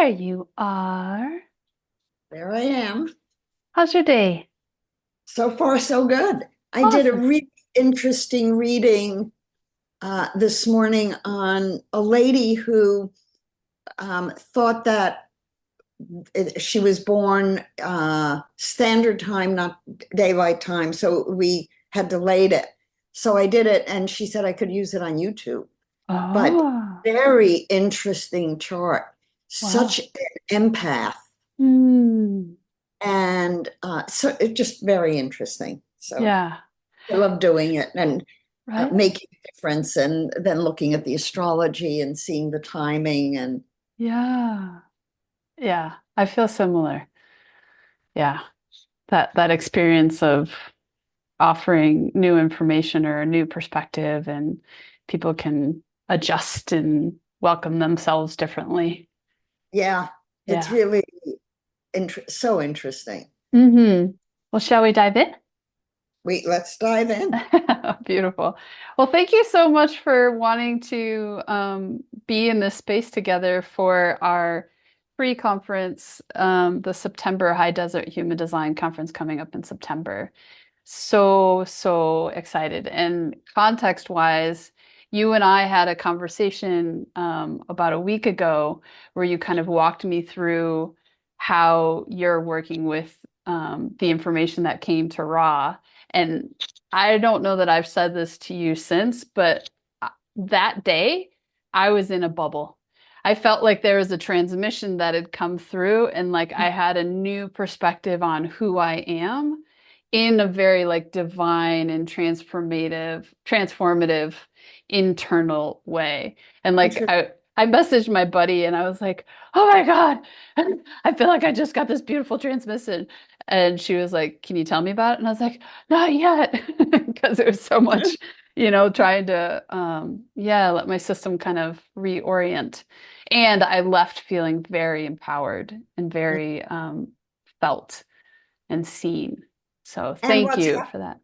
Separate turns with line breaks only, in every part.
There you are.
There I am.
How's your day?
So far, so good. I did a
Awesome.
really interesting reading this morning on a lady who thought that she was born standard time, not daylight time. So we had delayed it. So I did it, and she said I could use it on YouTube. But
Oh,
very interesting chart.
wow.
Such an empath.
Hmm.
And so it's just very interesting. So
Yeah.
I love doing it and
Right?
making a difference, and then looking at the astrology and seeing the timing. And
Yeah. Yeah. I feel similar. Yeah. That experience of offering new information or a new perspective and people can adjust and welcome themselves differently.
yeah, it's
Yeah.
really so interesting.
Well, shall we dive in?
Let's dive in.
Beautiful. Well, thank you so much for wanting to be in this space together for our free conference, the September High Desert Human Design Conference coming up in September. So excited. And context-wise, you and I had a conversation about a week ago where you kind of walked me through how you're working with the information that came to Ra. And I don't know that I've said this to you since, but that day I was in a bubble. I felt like there was a transmission that had come through and like I had a new perspective on who I am in a very like divine and transformative internal way. And like
Interesting.
I messaged my buddy and I was like, "Oh my God, I feel like I just got this beautiful transmission." And she was like, "Can you tell me about it?" And I was like, "Not yet," because it was so much, trying to yeah, let my system kind of reorient. And I left feeling very empowered and very felt and seen. So
And
thank you for that.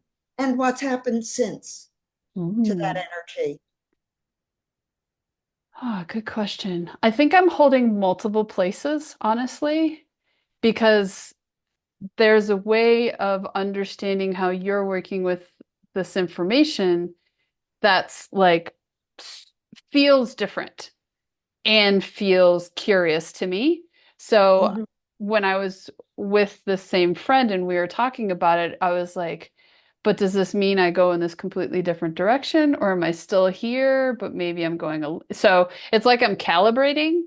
what's happened since to that
Mm.
energy?
Oh, good question. I think I'm holding multiple places, honestly, because there's a way of understanding how you're working with this information that's like feels different and feels curious to me. So
Mhm.
when I was with the same friend and we were talking about it, I was like, but does this mean I go in this completely different direction or am I still here, but maybe I'm going so it's like I'm calibrating.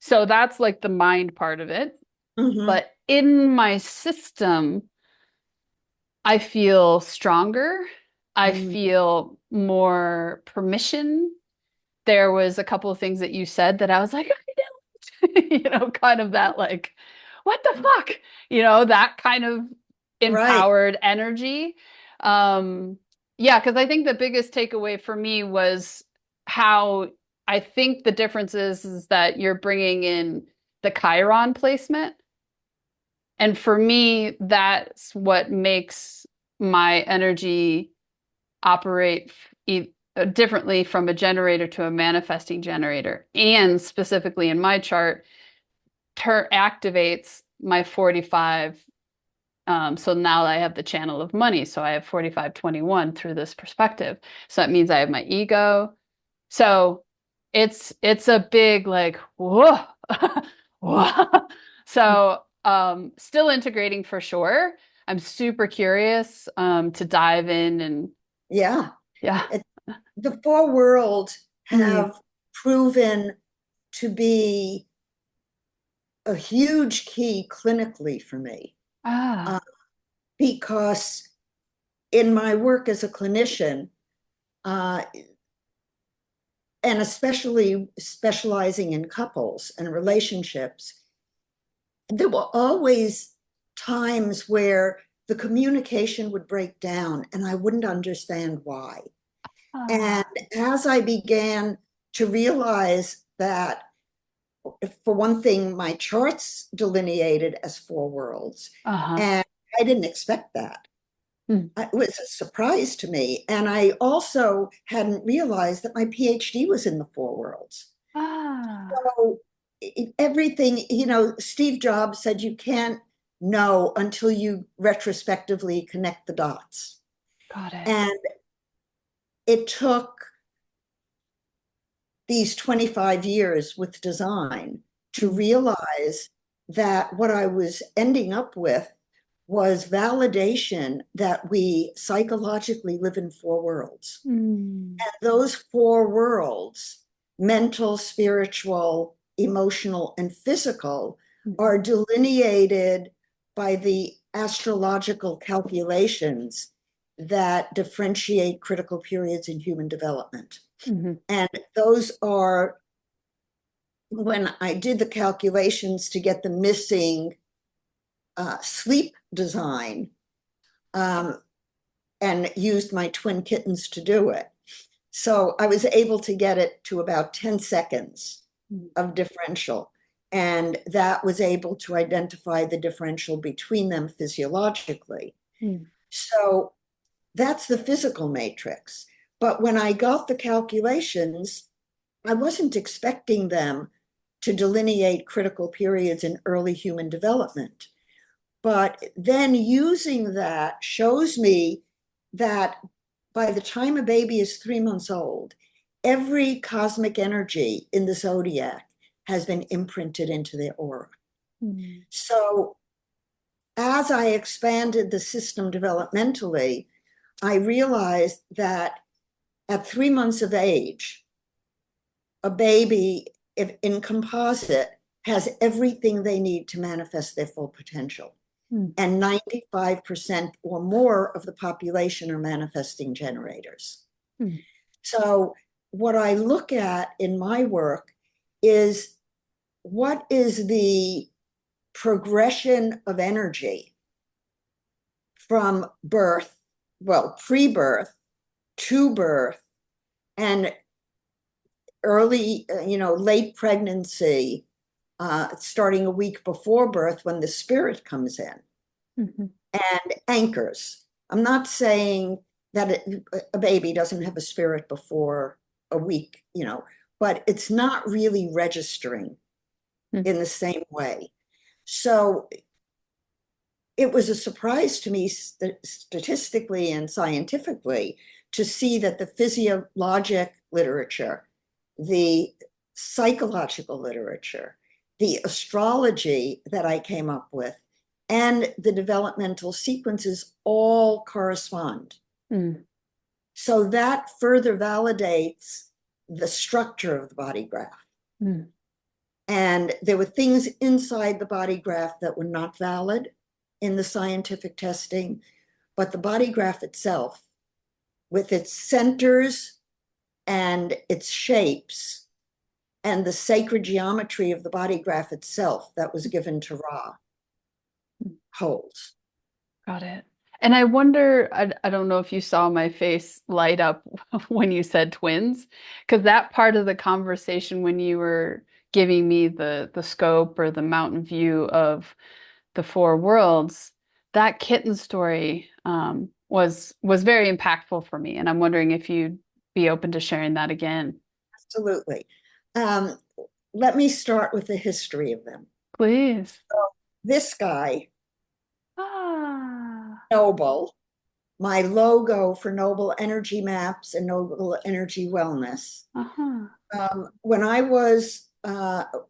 So that's like the mind part of it.
Mhm.
But in my system, I feel stronger. I
Mhm.
feel more permission. There was a couple of things that you said that I was like, kind of that like, what the fuck? That kind of
Right.
empowered energy. Um, yeah, because I think the biggest takeaway for me was how I think the difference is that you're bringing in the Chiron placement. And for me, that's what makes my energy operate differently from a generator to a manifesting generator. And specifically in my chart, activates my 45. So now I have the channel of money. So I have 4521 through this perspective. So that means I have my ego. So it's a big like whoa, whoa. So still integrating for sure. I'm super curious to dive in and
Yeah.
yeah.
It, the four worlds
Mm.
have proven to be a huge key clinically for me, uh,
Ah.
because in my work as a clinician, uh, and especially specializing in couples and relationships, there were always times where the communication would break down and I wouldn't understand why. And
Ah.
as I began to realize that, for one thing, my charts delineated as four worlds,
Uh-huh.
and I didn't expect that.
Mm.
It was a surprise to me. And I also hadn't realized that my PhD was in the four worlds.
Ah.
So everything, Steve Jobs said you can't know until you retrospectively connect the dots.
Got it.
And it took these 25 years with design to
Mm.
realize that what I was ending up with was validation that we psychologically live in four worlds.
Mm.
And those four worlds, mental, spiritual, emotional, and physical,
Mhm.
are delineated by the astrological calculations that differentiate critical periods in human development.
Mhm.
And those are, when I did the calculations to get the missing sleep design, um, and used my twin kittens to do it. So I was able to get it to about 10 seconds
Mm.
of differential. And that was able to identify the differential between them physiologically.
Mm.
So that's the physical matrix. But when I got the calculations, I wasn't expecting them to delineate critical periods in early human development. But then using that shows me that by the time a baby is 3 months old, every cosmic energy in the zodiac has been imprinted into their aura.
Mm.
So as I expanded the system developmentally, I realized that at 3 months of age, a baby, if in composite, has everything they need to manifest their full potential.
Mm.
And 95% or more of the population are manifesting generators.
Mm.
So, what I look at in my work is what is the progression of energy from birth, well, pre birth to birth, and early, late pregnancy, starting a week before birth when the spirit comes in
Mhm.
and anchors. I'm not saying that a baby doesn't have a spirit before a week, but it's not really registering
Mm.
in the same way. So it was a surprise to me statistically and scientifically to see that the physiologic literature, the psychological literature, the astrology that I came up with, and the developmental sequences all correspond.
Mm.
So that further validates the structure of the body graph.
Mm.
And there were things inside the body graph that were not valid in the scientific testing, but the body graph itself, with its centers and its shapes and the sacred geometry of the body graph itself that was given to Ra,
Mm.
holds.
Got it. And I wonder, I don't know if you saw my face light up when you said twins, because that part of the conversation when you were giving me the scope or the mountain view of the four worlds, that kitten story was very impactful for me. And I'm wondering if you'd be open to sharing that again.
Absolutely. Um, Let me start with the history of them.
Please.
This guy,
Ah.
Noble, my logo for Noble Energy Maps and Noble Energy Wellness.
Uh-huh.
When I was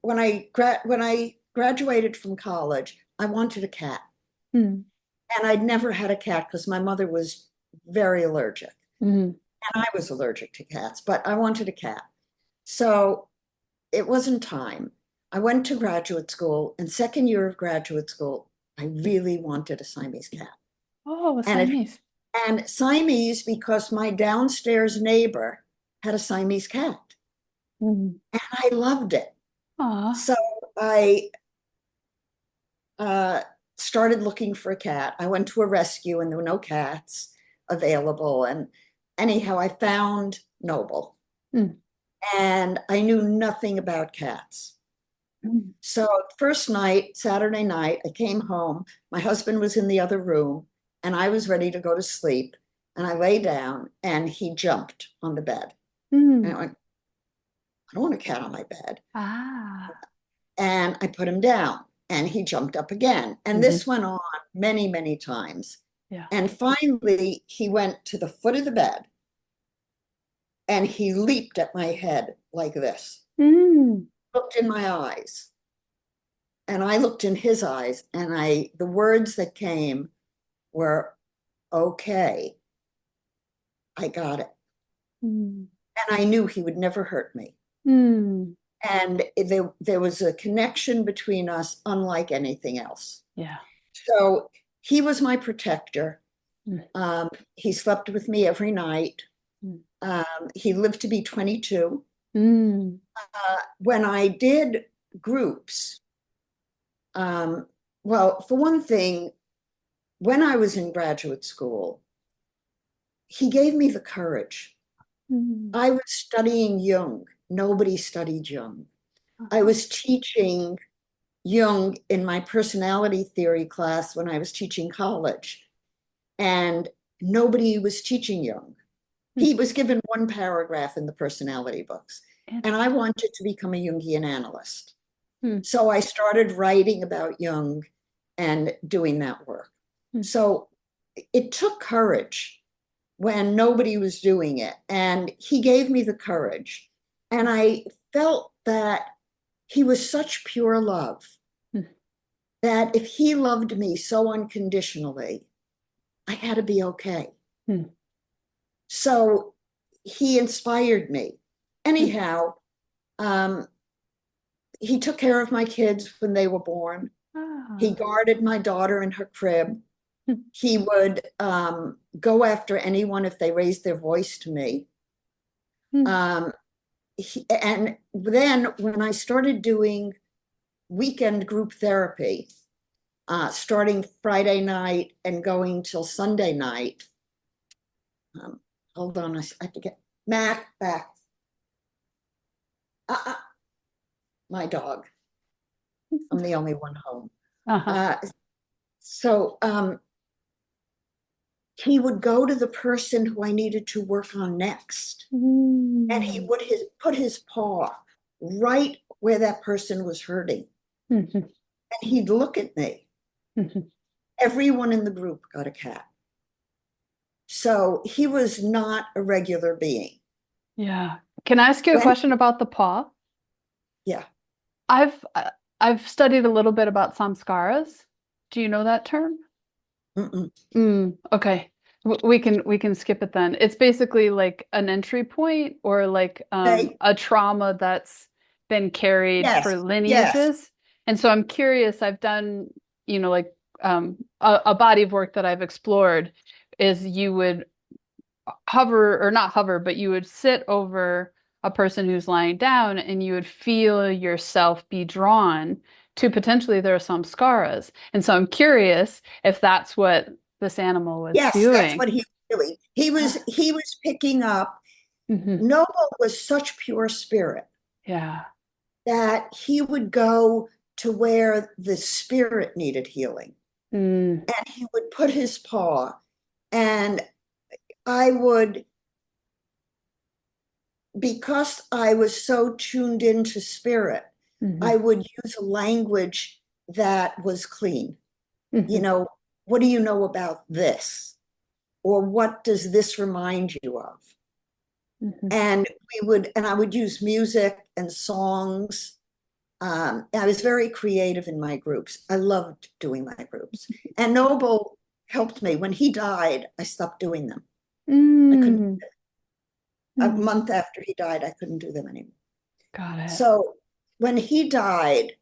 when I graduated from college, I wanted a cat,
Mm.
and I'd never had a cat because my mother was very allergic,
Mm.
and I was allergic to cats, but I wanted a cat. So it wasn't time. I went to graduate school, and second year of graduate school, I really wanted a Siamese cat,
Oh,
and it
Siamese.
and Siamese because my downstairs neighbor had a Siamese cat,
Mm.
and I loved it.
Aw.
So I uh, started looking for a cat. I went to a rescue and there were no cats available. And anyhow, I found Noble
Mm.
and I knew nothing about cats.
Mm.
So, first night, Saturday night, I came home. My husband was in the other room and I was ready to go to sleep. And I lay down and he jumped on the bed. And
Mm.
I went, I don't want a cat on my bed.
Ah.
and I put him down and he jumped up again. And
Hmm.
this went on many, many times.
Yeah.
And finally, he went to the foot of the bed and he leaped at my head like this,
Mm.
looked in my eyes. And I looked in his eyes, and the words that came were, okay, I got it.
Mm.
And I knew he would never hurt me.
Mm.
And there was a connection between us unlike anything else.
Yeah.
So he was my protector.
Mm.
He slept with me every night.
Mm.
He lived to be 22.
Mm.
When I did groups, um, well, for one thing, when I was in graduate school, he gave me the courage.
Mm.
I was studying Jung. Nobody studied Jung. I
Uh-huh.
was teaching Jung in my personality theory class when I was teaching college, and nobody was teaching Jung.
Mm.
He was given one paragraph in the personality books, and I
Interesting.
wanted to become a Jungian analyst.
Mm.
So I started writing about Jung and doing that work.
Mm.
So it took courage when nobody was doing it. And he gave me the courage. And I felt that he was such pure love
Mm.
that if he loved me so unconditionally, I had to be okay.
Mm.
So he inspired me.
Mm.
Anyhow, um, he took care of my kids when they were born. He
Ah.
guarded my daughter in her crib.
Mm.
He would go after anyone if they raised their voice to me.
Mm.
Um, and then when I started doing weekend group therapy, starting Friday night and going till Sunday night, um, hold on, I have to get Mac back. Uh, uh, my dog. I'm the only one home.
Uh-huh.
Uh, so he would go to the person who I needed to work on next, and he
Mm.
would put his paw right where that person was hurting,
Mhm.
and he'd look at me.
Mhm.
Everyone in the group got a cat. So he was not a regular being.
Yeah. Can I ask you a
When,
question about the paw?
yeah,
I've uh, I've studied a little bit about samskaras. Do you know that term?
mm-mm.
Okay. We can skip it then. It's basically like an entry point or like
Okay.
a trauma that's been carried
Yes,
for
yes,
lineages. And so I'm curious, I've done, like a body of work that I've explored is you would hover or not hover, but you would sit over a person who's lying down and you would feel yourself be drawn to potentially their samskaras. And so I'm curious if that's what this animal was
yes, that's
doing.
what he was doing. He was picking up.
Hmm.
Noble was such pure spirit
Yeah.
that he would go to where the spirit needed healing,
Mm.
and he would put his paw, and I would, because I was so tuned into spirit, I
Hmm.
would use a language that was clean. You
Hmm.
know, what do you know about this? Or what does this remind you of?
Hmm.
And I would use music and songs. I was very creative in my groups. I loved doing my groups. And Noble helped me. When he died, I stopped doing them. I couldn't,
Mm.
a
Hmm.
month after he died, I couldn't do them anymore.
Got it.
So when he died,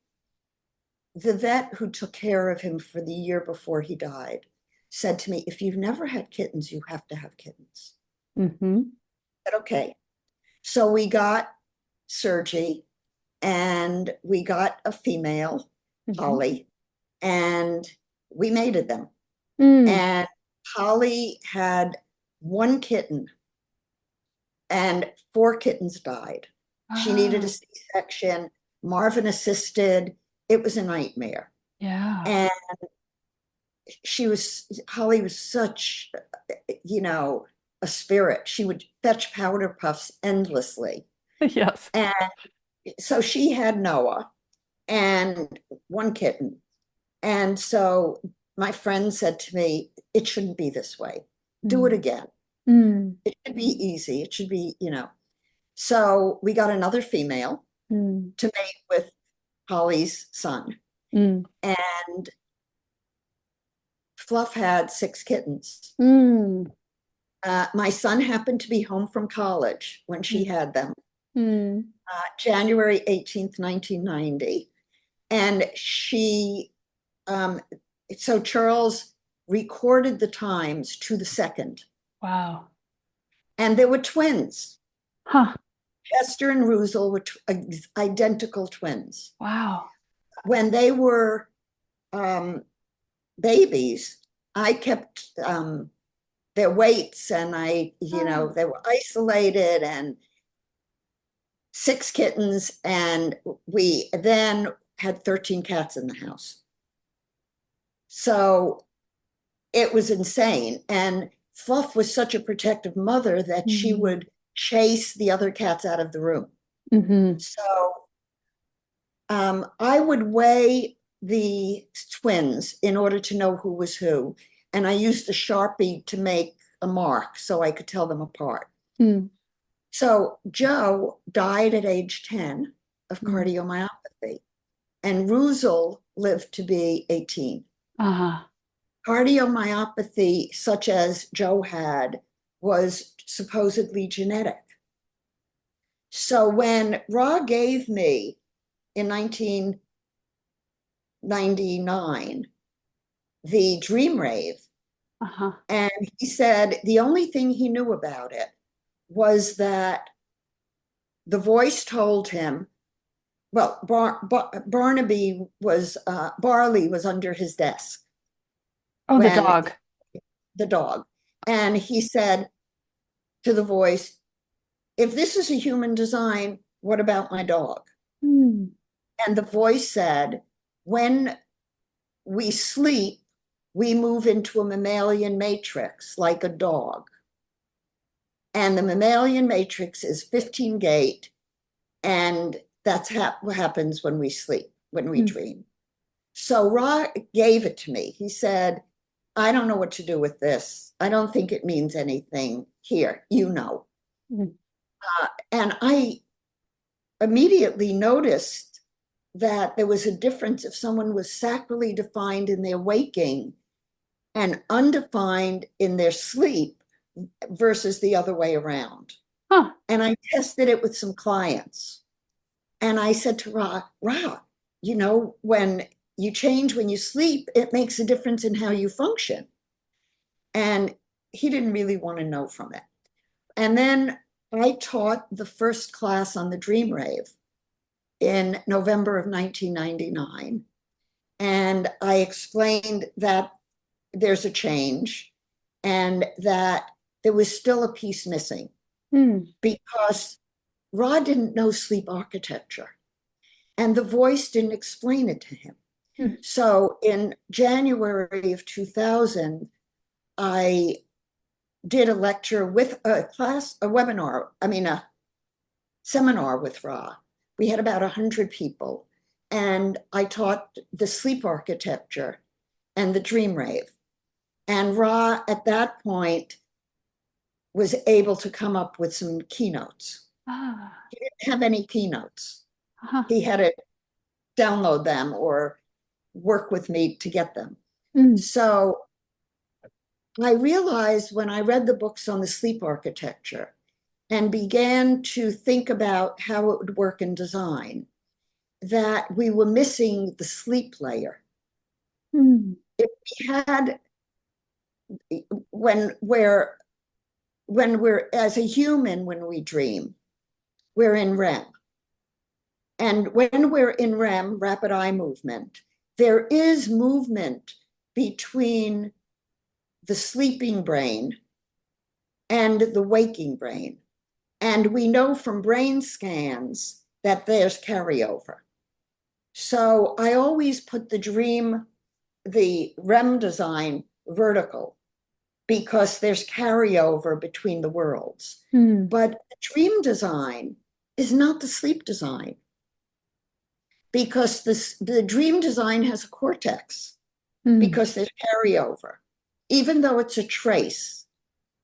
the vet who took care of him for the year before he died said to me, if you've never had kittens, you have to have kittens.
Hmm.
I said, okay. So we got Sergi and we got a female,
Hmm.
Holly, and we mated them.
Mm.
And Holly had one kitten and four kittens died. She needed a
Ah,
C-section. Marvin assisted. It was a nightmare.
yeah.
And Holly was such, you know, a spirit. She would fetch powder puffs endlessly.
Yes.
And so she had Noah. and one kitten. And so my friend said to me, it shouldn't be this way. Do it
Mm.
again.
Mm.
It should be easy. It should be, you know. So we got another female
Mm.
to mate with Holly's son.
Mm.
And Fluff had 6 kittens.
Mm.
My son happened to be home from college when she
Mm.
had them,
Mm.
January 18th, 1990. And um, so Charles recorded the times to the second.
Wow.
And there were twins.
Huh.
Chester and Ruzel were identical twins.
Wow.
When they were um, babies, I kept their weights, and
Oh.
they were isolated, and 6 kittens. And we then had 13 cats in the house. So it was insane. And Fluff was such a protective mother that she
Mm.
would chase the other cats out of the room.
Mm-hmm.
So I would weigh the twins in order to know who was who. And I used a Sharpie to make a mark so I could tell them apart.
Mm.
So Joe died at age 10 of
Mm.
cardiomyopathy, and Ruzel lived to be 18.
Uh-huh.
Cardiomyopathy, such as Joe had, was supposedly genetic. So when Ra gave me in 1999 the dream rave,
Uh-huh.
and he said the only thing he knew about it was that the voice told him, well, Barley was under his desk
Oh, the
when
dog.
the dog, and he said to the voice, if this is a human design, what about my dog?
Mm.
And the voice said, when we sleep, we move into a mammalian matrix like a dog. And the mammalian matrix is 15 gate. And that's what happens when we sleep, when we
Mm.
dream. So Ra gave it to me. He said, I don't know what to do with this. I don't think it means anything. Here, you know.
Mm.
And I immediately noticed that there was a difference if someone was sacrally defined in their waking and undefined in their sleep versus the other way around.
Huh.
And I tested it with some clients. And I said to Ra, when you change when you sleep, it makes a difference in how you function. And he didn't really want to know from it. And then I taught the first class on the dream rave in November of 1999. And I explained that there's a change and that there was still a piece missing
Mm.
because Rod didn't know sleep architecture and the voice didn't explain it to him.
Mm.
So in January of 2000, I did a lecture with a seminar with Ra. We had about 100 people, and I taught the sleep architecture and the dream rave. And Ra, at that point, was able to come up with some keynotes.
Ah.
He didn't have any keynotes.
Uh-huh.
He had to download them or work with me to get them.
Mm.
So I realized when I read the books on the sleep architecture and began to think about how it would work in design, that we were missing the sleep layer.
Mm.
If we had, when we're as a human, when we dream, we're in REM. And when we're in REM, rapid eye movement, there is movement between the sleeping brain and the waking brain. And we know from brain scans that there's carryover. So I always put the REM design vertical because there's carryover between the worlds.
Mm.
But the dream design is not the sleep design because the dream design has a cortex,
Mm.
because there's carryover. Even though it's a trace,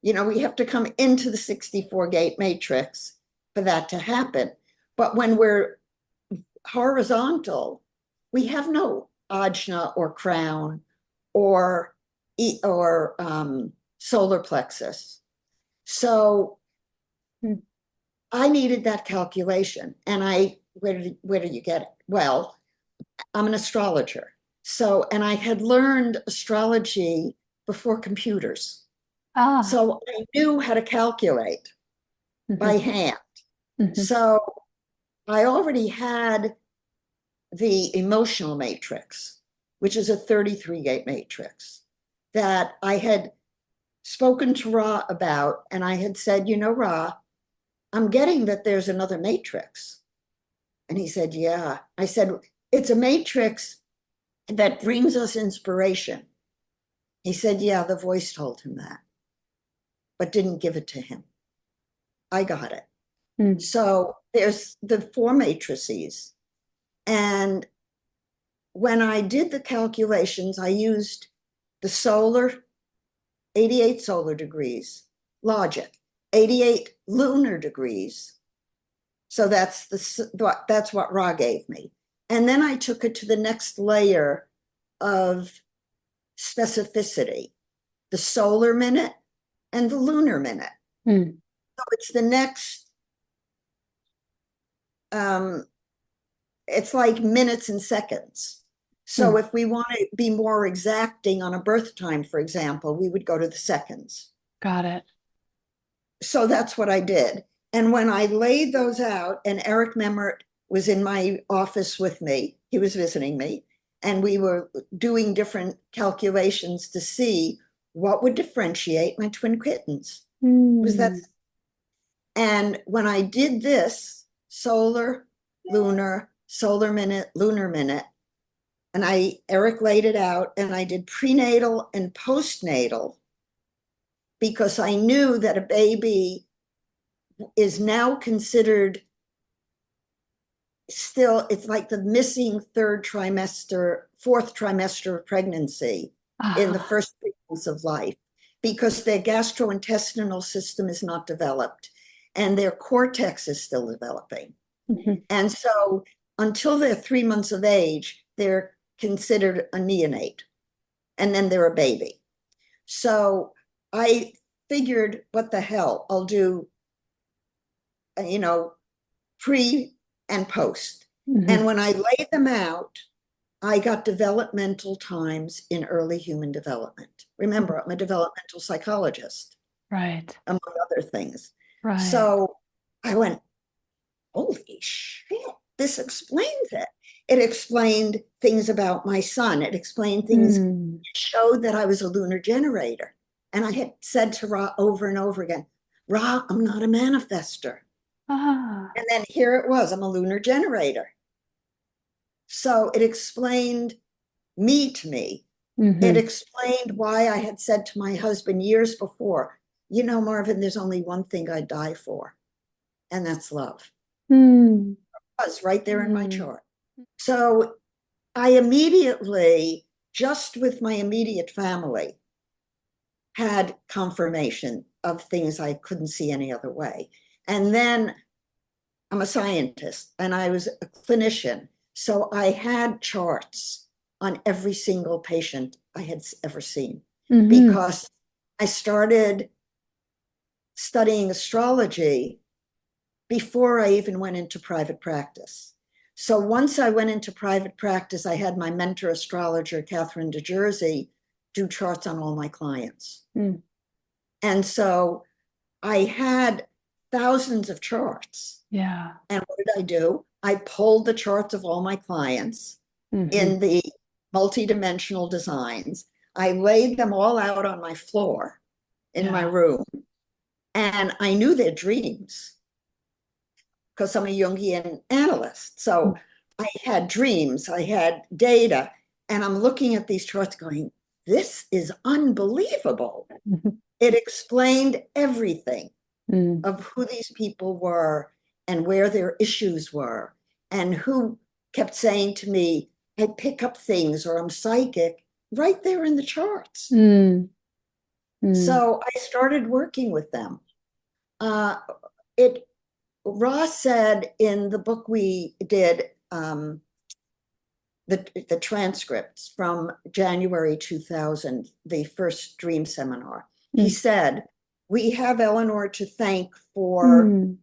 we have to come into the 64 gate matrix for that to happen. But when we're horizontal, we have no ajna or crown or solar plexus. So
Mm.
I needed that calculation. And where did you get it? Well, I'm an astrologer. So, and I had learned astrology before computers.
Ah.
So I knew how to calculate by
Mhm.
hand.
Mhm.
So I already had the emotional matrix, which is a 33 gate matrix that I had spoken to Ra about. And I had said, Ra, I'm getting that there's another matrix. And he said, yeah. I said, it's a matrix that brings us inspiration. He said, yeah, the voice told him that, but didn't give it to him. I got it.
Mm.
So there's the four matrices. And when I did the calculations, I used the solar, 88 solar degrees, logic, 88 lunar degrees. So that's what Ra gave me. And then I took it to the next layer of specificity, the solar minute and the lunar minute.
Mm.
So it's the next, um, it's like minutes and seconds. So
Mm.
if we want to be more exacting on a birth time, for example, we would go to the seconds.
Got it.
So that's what I did. And when I laid those out, and Eric Memmert was in my office with me, he was visiting me, and we were doing different calculations to see what would differentiate my twin kittens. Was that?
Mm.
And when I did this solar, lunar, solar minute, lunar minute, and Eric laid it out, and I did prenatal and postnatal because I knew that a baby is now considered still, it's like the missing fourth trimester of pregnancy in the
Ah.
first 3 months of life because their gastrointestinal system is not developed and their cortex is still developing.
Mhm.
And so until they're 3 months of age, they're considered a neonate and then they're a baby. So I figured, what the hell, I'll do, you know, pre and post. And
Mhm.
when I laid them out, I got developmental times in early human development. Remember, I'm a developmental psychologist,
Right.
among other things.
Right.
So I went, holy shit, this explains it. It explained things about my son. It explained things,
Mm.
it showed that I was a lunar generator. And I had said to Ra over and over again, Ra, I'm not a manifester.
Ah.
And then here it was, I'm a lunar generator. So it explained me to me. It
Mhm.
explained why I had said to my husband years before, Marvin, there's only one thing I'd die for, and that's love.
Mm.
It was right there in my
Mm.
chart. So I immediately, just with my immediate family, had confirmation of things I couldn't see any other way. And then I'm a scientist and I was a clinician. So I had charts on every single patient I had ever seen
Mhm.
because I started studying astrology before I even went into private practice. So once I went into private practice, I had my mentor astrologer, Catherine DeJersey, do charts on all my clients.
Mm.
And so I had thousands of charts.
Yeah.
And what did I do? I pulled the charts of all my clients
Mhm.
in the multidimensional designs. I laid them all out on my floor in my
Yeah.
room, and I knew their dreams because I'm a Jungian analyst. So I had dreams, I had data, and I'm looking at these charts going, this is unbelievable.
Mhm.
It explained everything
Mm.
of who these people were and where their issues were and who kept saying to me, I pick up things or I'm psychic right there in the charts.
Mm, mm,
So I started working with them. Uh, it Ross said in the book we did, the transcripts from January 2000, the first dream seminar. He
mm,
said, we have Eleanor to thank for
mm,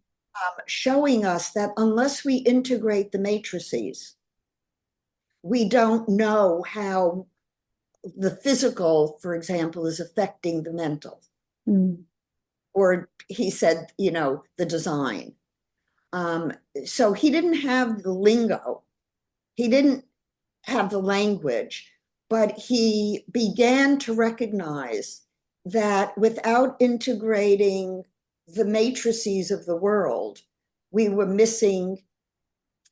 showing us that unless we integrate the matrices, we don't know how the physical, for example, is affecting the mental.
mm.
Or he said, the design. So he didn't have the lingo, he didn't have the language, but he began to recognize that without integrating the matrices of the world, we were missing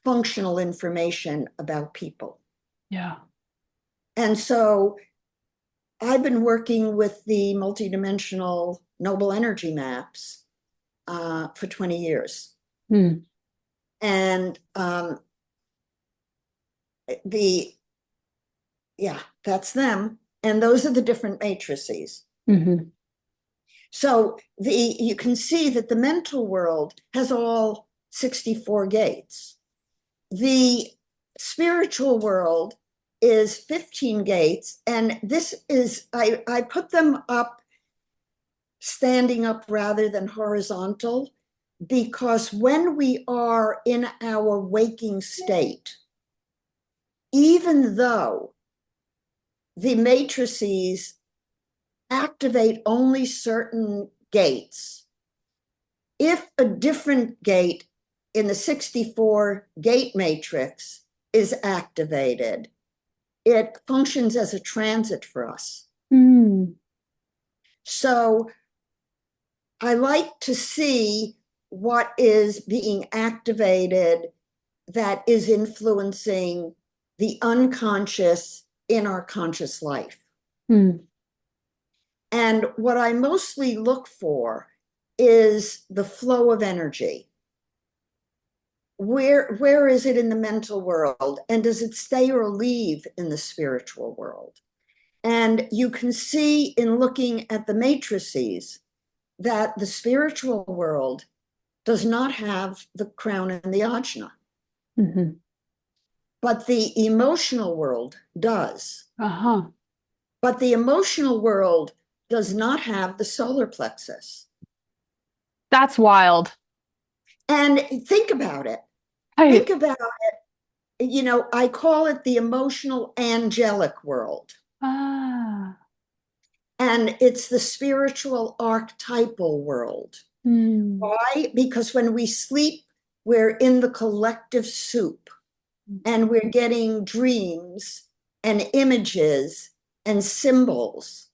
functional information about people.
Yeah.
And so I've been working with the multidimensional noble energy maps for 20 years.
Mm,
And the, yeah, that's them. And those are the different matrices.
mhm,
So you can see that the mental world has all 64 gates. The spiritual world is 15 gates. And this is, I put them up standing up rather than horizontal, because when we are in our waking state, even though the matrices activate only certain gates, if a different gate in the 64 gate matrix is activated, it functions as a transit for us.
mm.
So I like to see what is being activated that is influencing the unconscious in our conscious life.
Mm,
And what I mostly look for is the flow of energy. Where is it in the mental world? And does it stay or leave in the spiritual world? And you can see in looking at the matrices that the spiritual world does not have the crown and the ajna,
mhm.
but the emotional world does.
Uh-huh.
But the emotional world does not have the solar plexus.
That's wild.
And think about it.
Right.
Think about, I call it the emotional angelic world.
Ah.
And it's the spiritual archetypal world.
Mm,
Why? Because when we sleep, we're in the collective soup and we're getting dreams and images and symbols,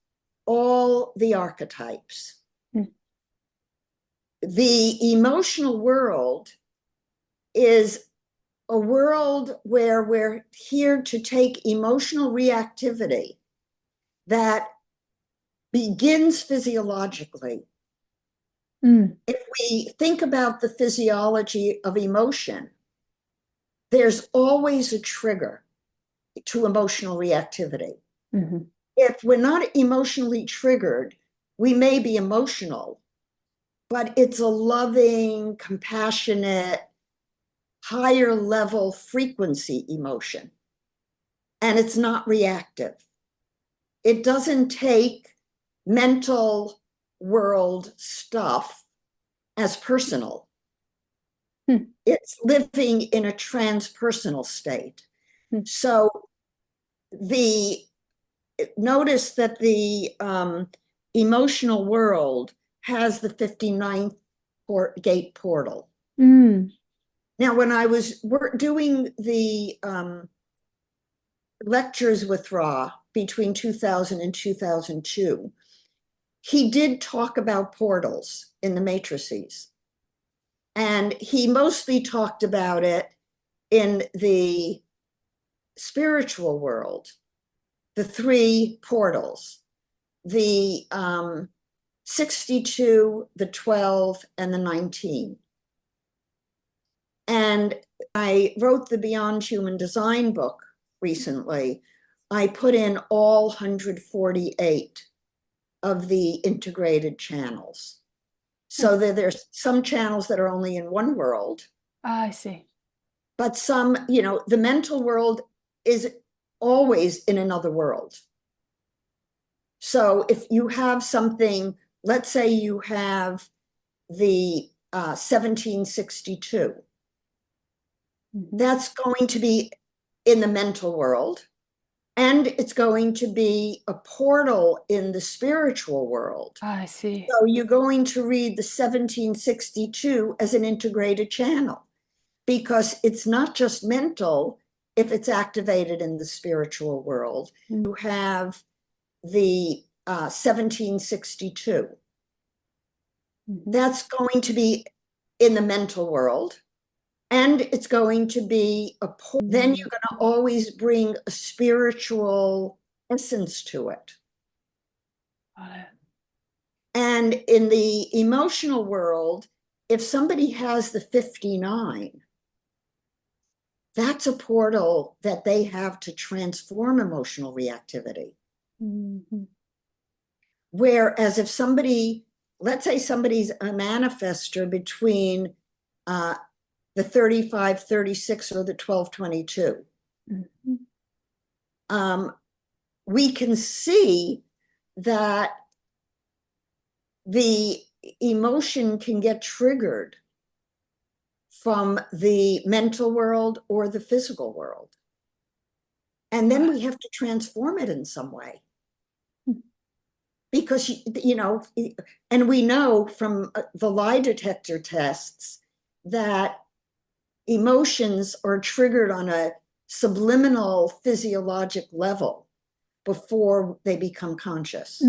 all the archetypes.
mm,
The emotional world is a world where we're here to take emotional reactivity that begins physiologically.
mm,
If we think about the physiology of emotion, there's always a trigger to emotional reactivity.
mhm,
If we're not emotionally triggered, we may be emotional, but it's a loving, compassionate, higher level frequency emotion. And it's not reactive. It doesn't take mental world stuff as personal.
mm,
It's living in a transpersonal state.
mm,
So the notice that the emotional world has the 59th gate portal.
mm,
Now, when I was doing the lectures with Ra between 2000 and 2002, he did talk about portals in the matrices. And he mostly talked about it in the spiritual world, the three portals, the 62, the 12, and the 19. And I wrote the Beyond Human Design book recently, I put in all 148 of the integrated channels. So there's some channels that are only in one world,
I see.
but some, the mental world is always in another world. So if you have something, let's say you have the 1762, that's going to be in the mental world, and it's going to be a portal in the spiritual world.
I see.
So you're going to read the 1762 as an integrated channel, because it's not just mental if it's activated in the spiritual world. You have the 1762. That's going to be in the mental world, and it's going to be then you're going to always bring a spiritual essence to it.
Got it.
And in the emotional world, if somebody has the 59, that's a portal that they have to transform emotional reactivity. Whereas if somebody, let's say somebody's a manifester between the 35, 36, or the 12, 22, we can see that the emotion can get triggered from the mental world or the physical world. And then we have to transform it in some way. Because, and we know from the lie detector tests that emotions are triggered on a subliminal physiologic level before they become conscious.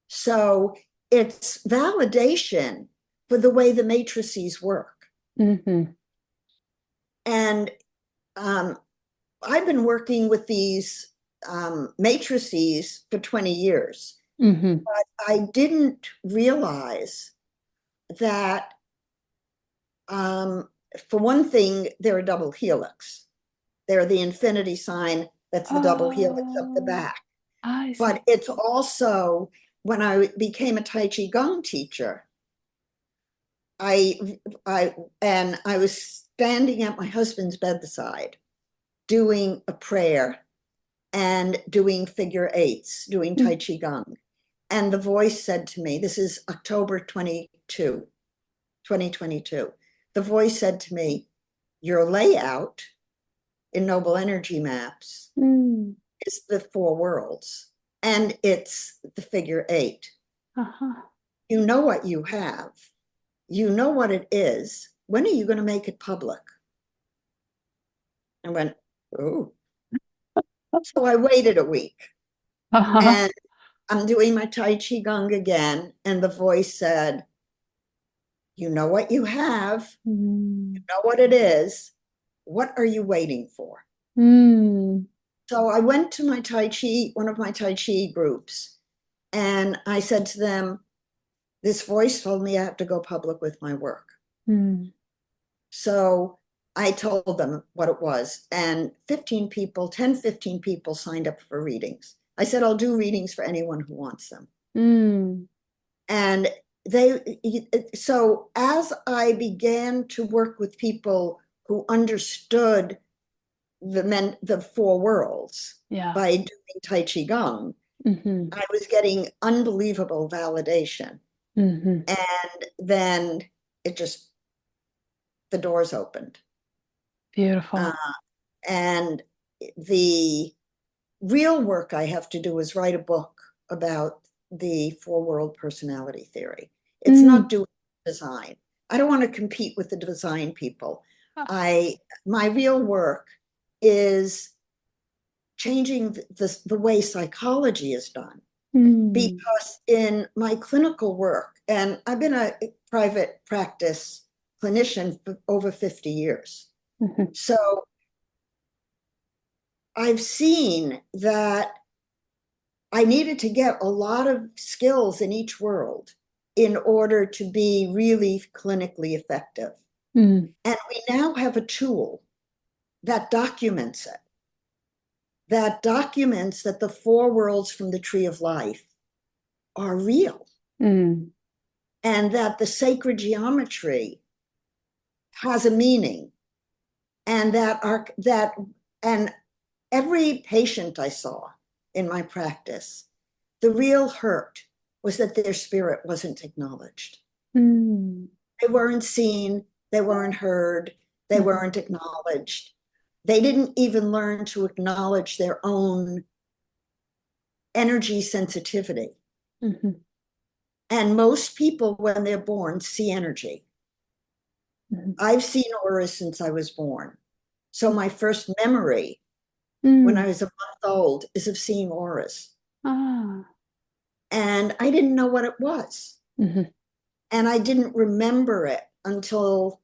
So it's validation for the way the matrices work. And I've been working with these matrices for 20 years. But I didn't realize that, for one thing, they're a double helix. They're the infinity sign, that's the double helix up the back.
I see.
But it's also, when I became a Tai Chi Gong teacher, I was standing at my husband's bedside doing a prayer and doing figure eights, doing Tai Chi Gong. And the voice said to me, this is October 2022. The voice said to me, your layout in Noble Energy Maps is the four worlds, and it's the figure eight. You know what you have. You know what it is. When are you going to make it public? I went, oh. So I waited a week. And I'm doing my Tai Chi Gong again, and the voice said, you know what you have, you know what it is, what are you waiting for? So I went to my Tai Chi, one of my Tai Chi groups, and I said to them, this voice told me I have to go public with my work. So I told them what it was, and 15 people signed up for readings. I said, I'll do readings for anyone who wants them. And so as I began to work with people who understood the four worlds by doing Tai Chi Gong, I was getting unbelievable validation. And then the doors opened.
Beautiful.
And the real work I have to do is write a book about the four world personality theory. It's not doing design. I don't want to compete with the design people. My real work is changing the way psychology is done. Because in my clinical work, and I've been a private practice clinician for over 50 years. So I've seen that I needed to get a lot of skills in each world in order to be really clinically effective.
Mm,
And we now have a tool that documents it, that documents that the four worlds from the tree of life are real,
mm,
and that the sacred geometry has a meaning, and and every patient I saw in my practice, the real hurt was that their spirit wasn't acknowledged.
mm,
They weren't seen, they weren't heard, they
mhm,
weren't acknowledged. They didn't even learn to acknowledge their own energy sensitivity.
mhm,
And most people, when they're born, see energy.
mhm,
I've seen auras since I was born. So my first memory when I
mm.
was a month old is of seeing auras.
Ah,
And I didn't know what it was.
mhm,
And I didn't remember it until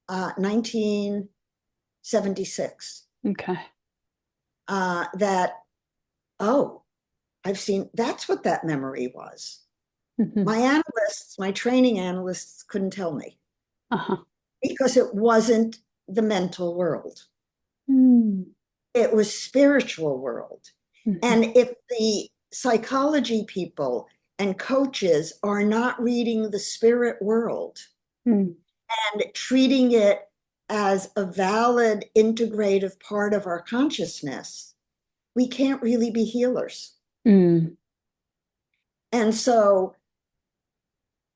1976.
okay.
That, oh, I've seen, that's what that memory was.
Mhm,
My analysts, my training analysts couldn't tell me
uh-huh.
because it wasn't the mental world.
Mm,
It was spiritual world.
mhm,
And if the psychology people and coaches are not reading the spirit world
mm,
and treating it as a valid integrative part of our consciousness, we can't really be healers.
mm.
And so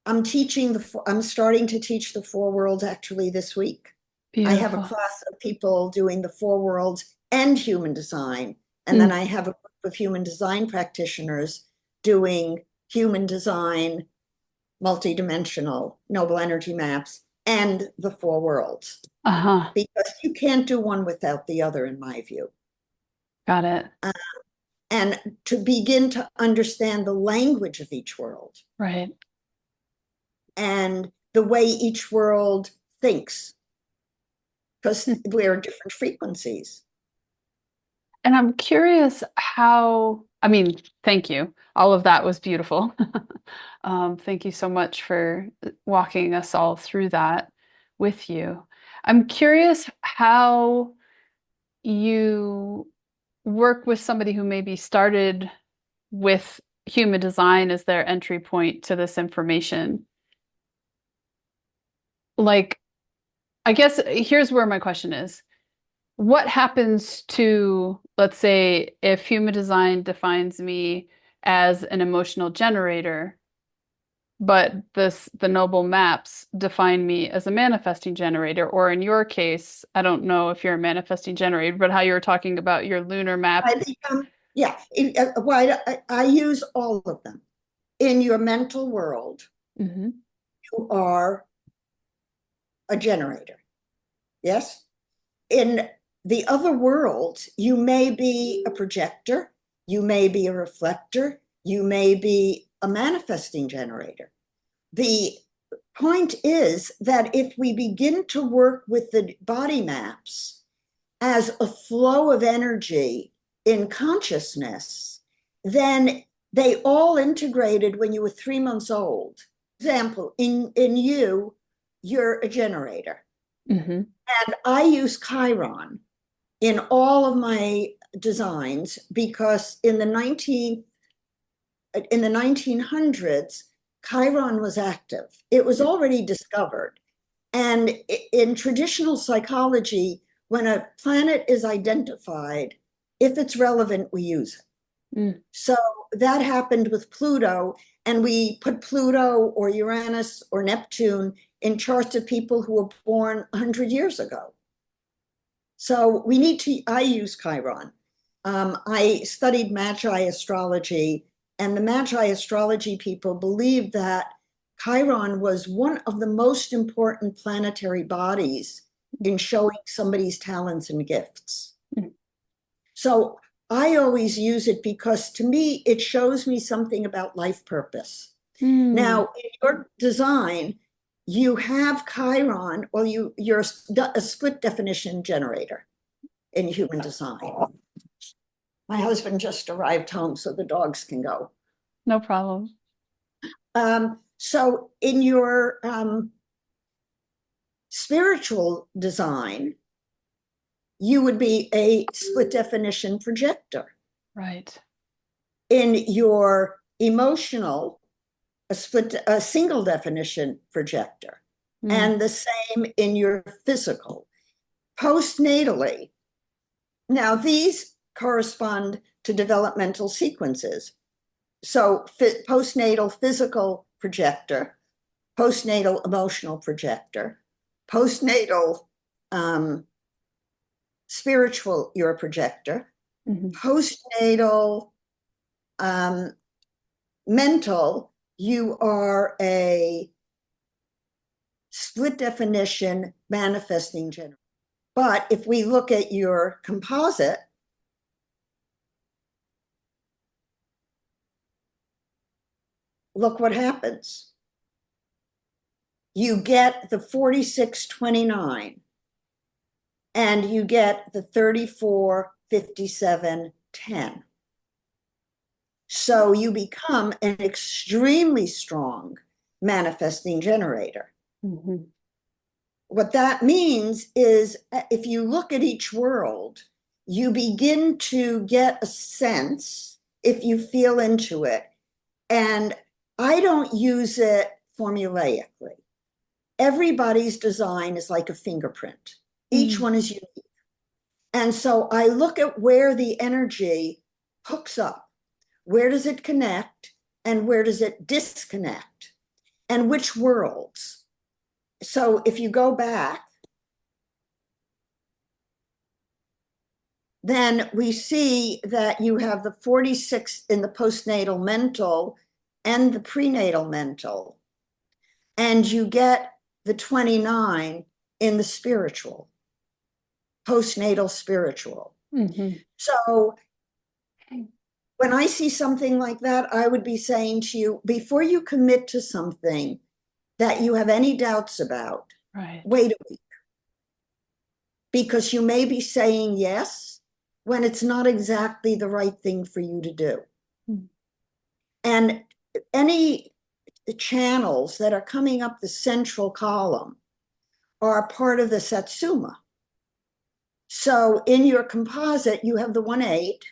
I'm starting to teach the four worlds actually this week. I have a
Beautiful.
class of people doing the four worlds and human design. And then
Mm,
I have a group of human design practitioners doing human design, multidimensional, noble energy maps, and the four worlds.
uh-huh.
Because you can't do one without the other, in my view.
Got it.
And to begin to understand the language of each world
Right.
and the way each world thinks, because
Mm.
we're different frequencies.
And I'm curious how, I mean, thank you. All of that was beautiful. Thank you so much for walking us all through that with you. I'm curious how you work with somebody who maybe started with human design as their entry point to this information. Like, I guess here's where my question is. What happens to, let's say, if human design defines me as an emotional generator, but the noble maps define me as a manifesting generator, or in your case, I don't know if you're a manifesting generator, but how you were talking about your lunar map.
I become, yeah, I use all of them. In your mental world,
Hmm.
you are a generator. Yes. In the other worlds, you may be a projector, you may be a reflector, you may be a manifesting generator. The point is that if we begin to work with the body maps as a flow of energy in consciousness, then they all integrated when you were 3 months old. Example, in you, you're a generator.
Hmm.
And I use Chiron in all of my designs because in the 1900s, Chiron was active. It was already discovered. And in traditional psychology, when a planet is identified, if it's relevant, we use it.
Mm.
So that happened with Pluto, and we put Pluto or Uranus or Neptune in charts of people who were born 100 years ago. So I use Chiron. I studied Magi astrology, and the Magi astrology people believed that Chiron was one of the most important planetary bodies in showing somebody's talents and gifts. So I always use it because to me, it shows me something about life purpose.
Mm.
Now, in your design, you have Chiron, well, you're a split definition generator in human design. My husband just arrived home, so the dogs can go.
No problem.
So in your spiritual design, you would be a split definition projector.
Right.
In your emotional, a single definition projector,
Mm.
and the same in your physical. Postnatally, now these correspond to developmental sequences. So postnatal physical projector, postnatal emotional projector, postnatal spiritual, you're a projector,
Mm-hmm.
postnatal mental, you are a split definition manifesting generator. But if we look at your composite, look what happens. You get the 4629 and you get the 345710. So you become an extremely strong manifesting generator.
Mm-hmm.
What that means is if you look at each world, you begin to get a sense, if you feel into it. And I don't use it formulaically. Everybody's design is like a fingerprint. Each
Mm.
one is unique. And so I look at where the energy hooks up. Where does it connect? And where does it disconnect? And which worlds? So if you go back, then we see that you have the 46 in the postnatal mental and the prenatal mental, and you get the 29 in the spiritual, postnatal spiritual.
Mm-hmm.
So when I see something like that, I would be saying to you, before you commit to something that you have any doubts about,
Right.
wait a week, because you may be saying yes when it's not exactly the right thing for you to do.
Mm.
And any channels that are coming up the central column are part of the Satsuma. So in your composite, you have the 1-8,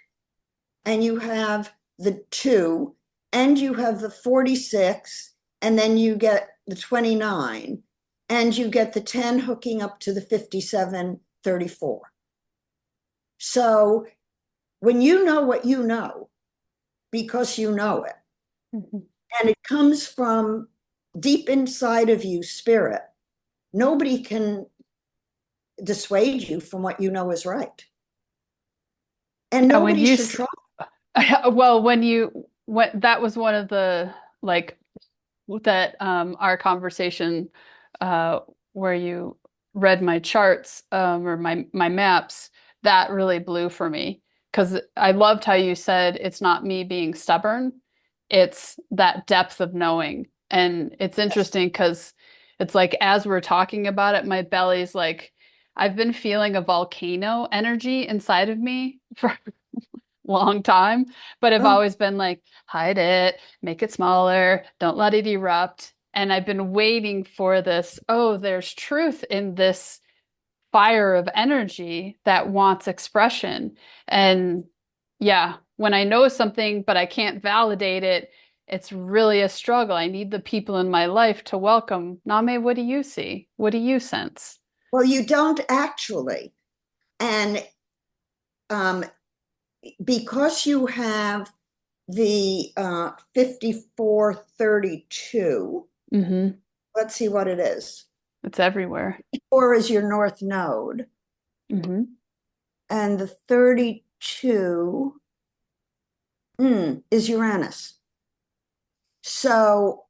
and you have the 2, and you have the 46, and then you get the 29, and you get the 10 hooking up to the 5734. So when you know what you know, because you know it,
Mm-hmm.
and it comes from deep inside of you, spirit, nobody can dissuade you from what you know is right. And
Yeah, when
nobody
you
should try.
well, when that was one of the like that our conversation uh where you read my charts or my maps, that really blew for me because I loved how you said it's not me being stubborn, it's that depth of knowing. And it's
Yes.
interesting because it's like as we're talking about it, my belly's like I've been feeling a volcano energy inside of me for long time, but I've
Oh,
always been like, hide it, make it smaller, don't let it erupt. And I've been waiting for this, oh, there's truth in this fire of energy that wants expression. And yeah, when I know something, but I can't validate it, it's really a struggle. I need the people in my life to welcome. Name, what do you see? What do you sense?
well, you don't actually. And um, because you have the 5432,
Hmm.
let's see what it is.
It's everywhere.
4 is your north node,
Hmm.
and the 32 is Uranus. So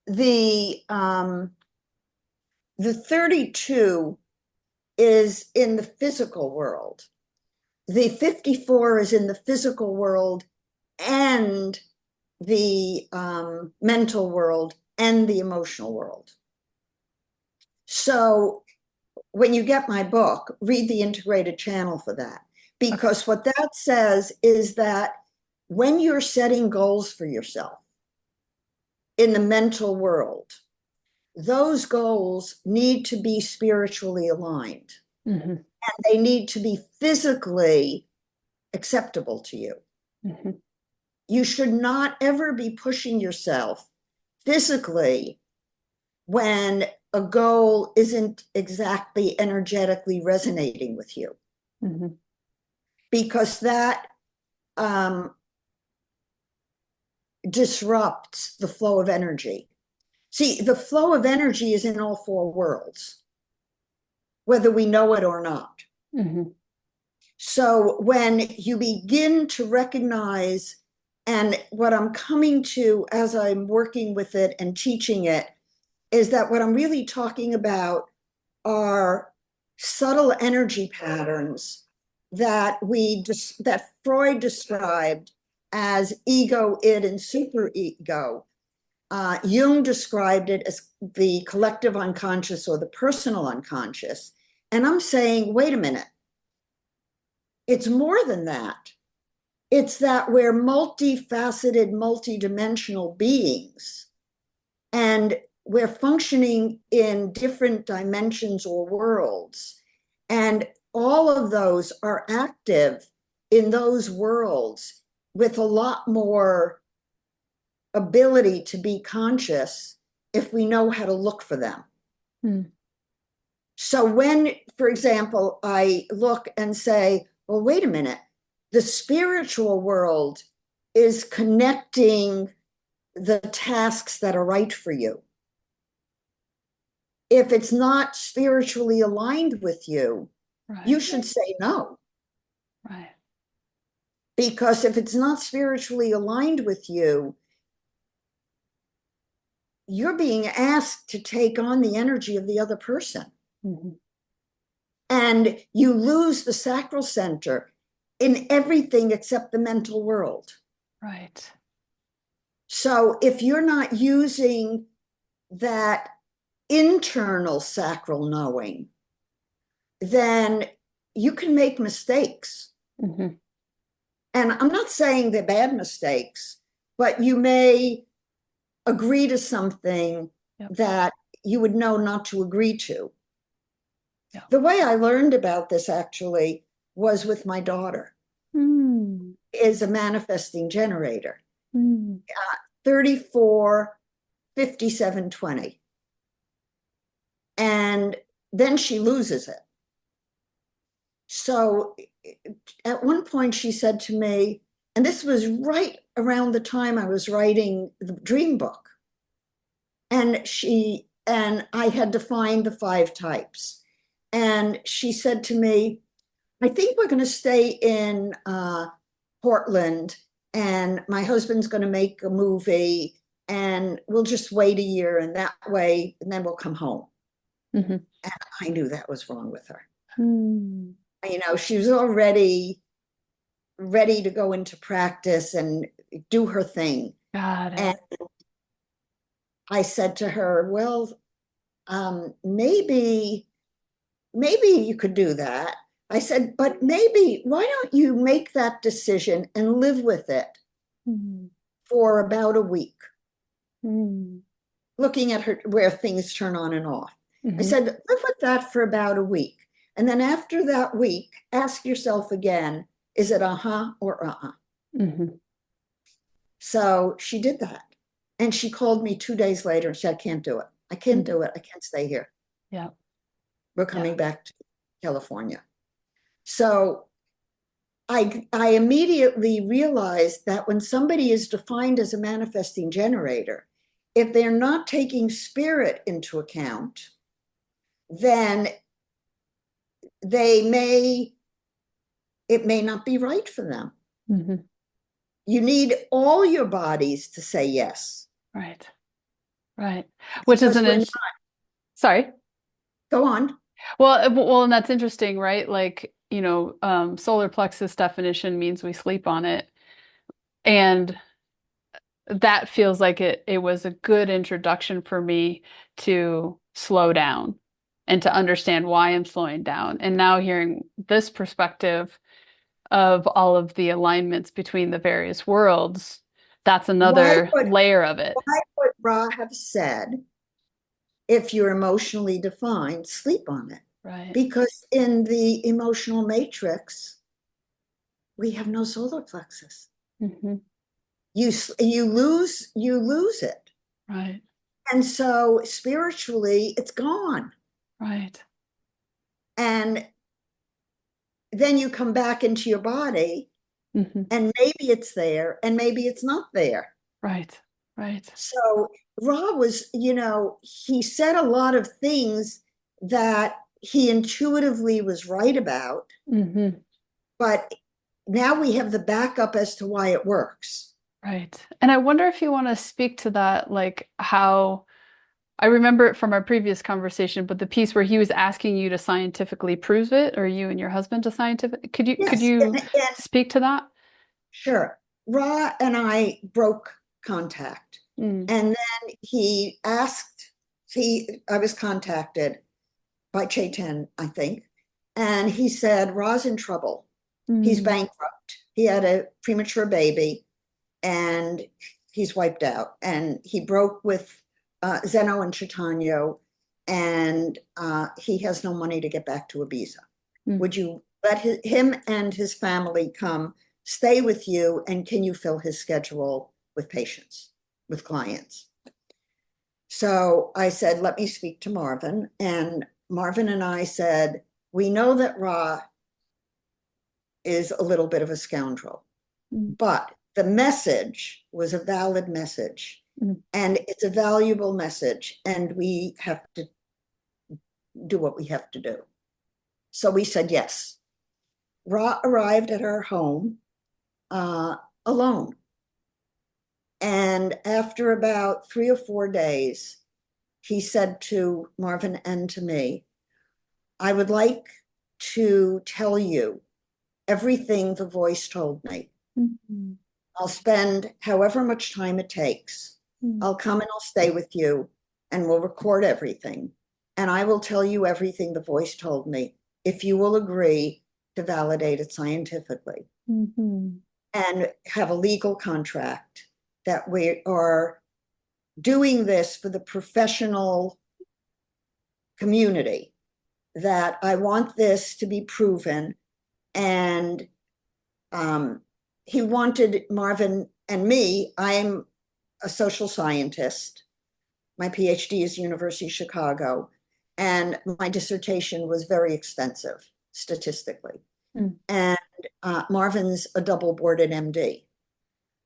the 32 is in the physical world. The 54 is in the physical world and the mental world and the emotional world. So when you get my book, read the integrated channel for that.
Okay.
Because what that says is that when you're setting goals for yourself in the mental world, those goals need to be spiritually aligned.
Hmm.
And they need to be physically acceptable to you.
Hmm.
You should not ever be pushing yourself physically when a goal isn't exactly energetically resonating with you,
Hmm.
because that um, disrupts the flow of energy. See, the flow of energy is in all four worlds, whether we know it or not.
Hmm.
So when you begin to recognize, and what I'm coming to as I'm working with it and teaching it, is that what I'm really talking about are subtle energy patterns that Freud described as ego, id, and superego. Jung described it as the collective unconscious or the personal unconscious. And I'm saying, wait a minute, it's more than that. It's that we're multifaceted, multidimensional beings, and we're functioning in different dimensions or worlds. And all of those are active in those worlds with a lot more ability to be conscious if we know how to look for them.
Mm.
So when, for example, I look and say, well, wait a minute, the spiritual world is connecting the tasks that are right for you. If it's not spiritually aligned with you, you
Right.
should say no.
Right.
Because if it's not spiritually aligned with you, you're being asked to take on the energy of the other person.
Hmm.
And you lose the sacral center in everything except the mental world.
Right.
So if you're not using that internal sacral knowing, then you can make mistakes.
Hmm.
And I'm not saying they're bad mistakes, but you may agree to something
Yep.
that you would know not to agree to.
Yep.
The way I learned about this actually was with my daughter,
Mm.
is a manifesting generator,
Mm.
34, 57, 20. And then she loses it. So at one point she said to me, and this was right around the time I was writing the dream book, and I had defined the five types. And she said to me, I think we're going to stay in Portland, and my husband's going to make a movie, and we'll just wait a year, and that way, and then we'll come home.
Hmm.
And I knew that was wrong with her.
Mm.
She was already ready to go into practice and do her thing.
Got
And
it.
I said to her, well, maybe you could do that. I said, but maybe why don't you make that decision and live with it
Mm.
for about a week,
Mm.
looking at her where things turn on and off. I
Hmm.
said, live with that for about a week. And then after that week, ask yourself again, is it uh-huh or uh-uh?
Hmm.
So she did that. And she called me 2 days later and said, I can't do it. I can't
Hmm.
do it. I can't stay here.
Yeah.
We're
Yeah.
coming back to California. So I immediately realized that when somebody is defined as a manifesting generator, if they're not taking spirit into account, then they may, it may not be right for them.
Hmm.
You need all your bodies to say yes,
Right. Right. Which is
because
an
we're
in
not,
sorry.
go on.
Well, and that's interesting, right? Like, solar plexus definition means we sleep on it. And that feels like it was a good introduction for me to slow down and to understand why I'm slowing down. And now hearing this perspective of all of the alignments between the various worlds, that's
Why
another
would
layer of it.
why would Ra have said if you're emotionally defined, sleep on it.
Right.
Because in the emotional matrix, we have no solar plexus.
Hmm.
You lose it.
Right.
And so spiritually, it's gone.
Right.
And then you come back into your body,
Hmm.
and maybe it's there and maybe it's not there.
Right. Right.
So Ra was, he said a lot of things that he intuitively was right about,
Hmm.
but now we have the backup as to why it works.
Right. And I wonder if you want to speak to that, like how I remember it from our previous conversation, but the piece where he was asking you to scientifically prove it, or you and your husband to scientific, could
Yes,
you
and
speak to that?
sure. Ra and I broke contact.
Mm,
And then I was contacted by Chetan, I think. And he said, Ra's in trouble. He's
mm,
bankrupt. He had a premature baby and he's wiped out. And he broke with Zeno and Chaitanya, and he has no money to get back to Ibiza.
mm,
Would you let him and his family come stay with you? And can you fill his schedule with patients, with clients? So I said, let me speak to Marvin. And Marvin and I said, we know that Ra is a little bit of a scoundrel,
mm,
but the message was a valid message
mm,
and it's a valuable message, and we have to do what we have to do. So we said yes. Ra arrived at our home uh, alone. And after about 3 or 4 days, he said to Marvin and to me, I would like to tell you everything the voice told me.
mm,
I'll spend however much time it takes.
mm,
I'll come and I'll stay with you and we'll record everything. And I will tell you everything the voice told me if you will agree to validate it scientifically
mhm,
and have a legal contract that we are doing this for the professional community, that I want this to be proven. And um, he wanted Marvin and me. I'm a social scientist. My PhD is University of Chicago, and my dissertation was very extensive statistically.
mm,
And Marvin's a double boarded MD.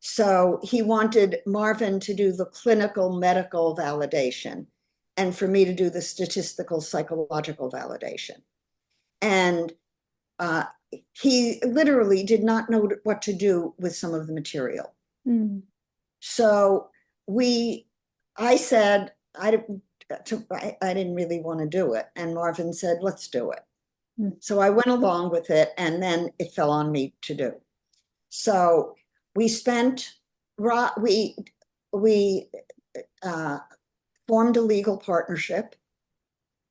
So he wanted Marvin to do the clinical medical validation and for me to do the statistical psychological validation. And uh, he literally did not know what to do with some of the material.
mm,
So we, I said, I didn't really want to do it. And Marvin said, let's do it.
mm,
So I went along with it, and then it fell on me to do. So we spent, we uh, formed a legal partnership.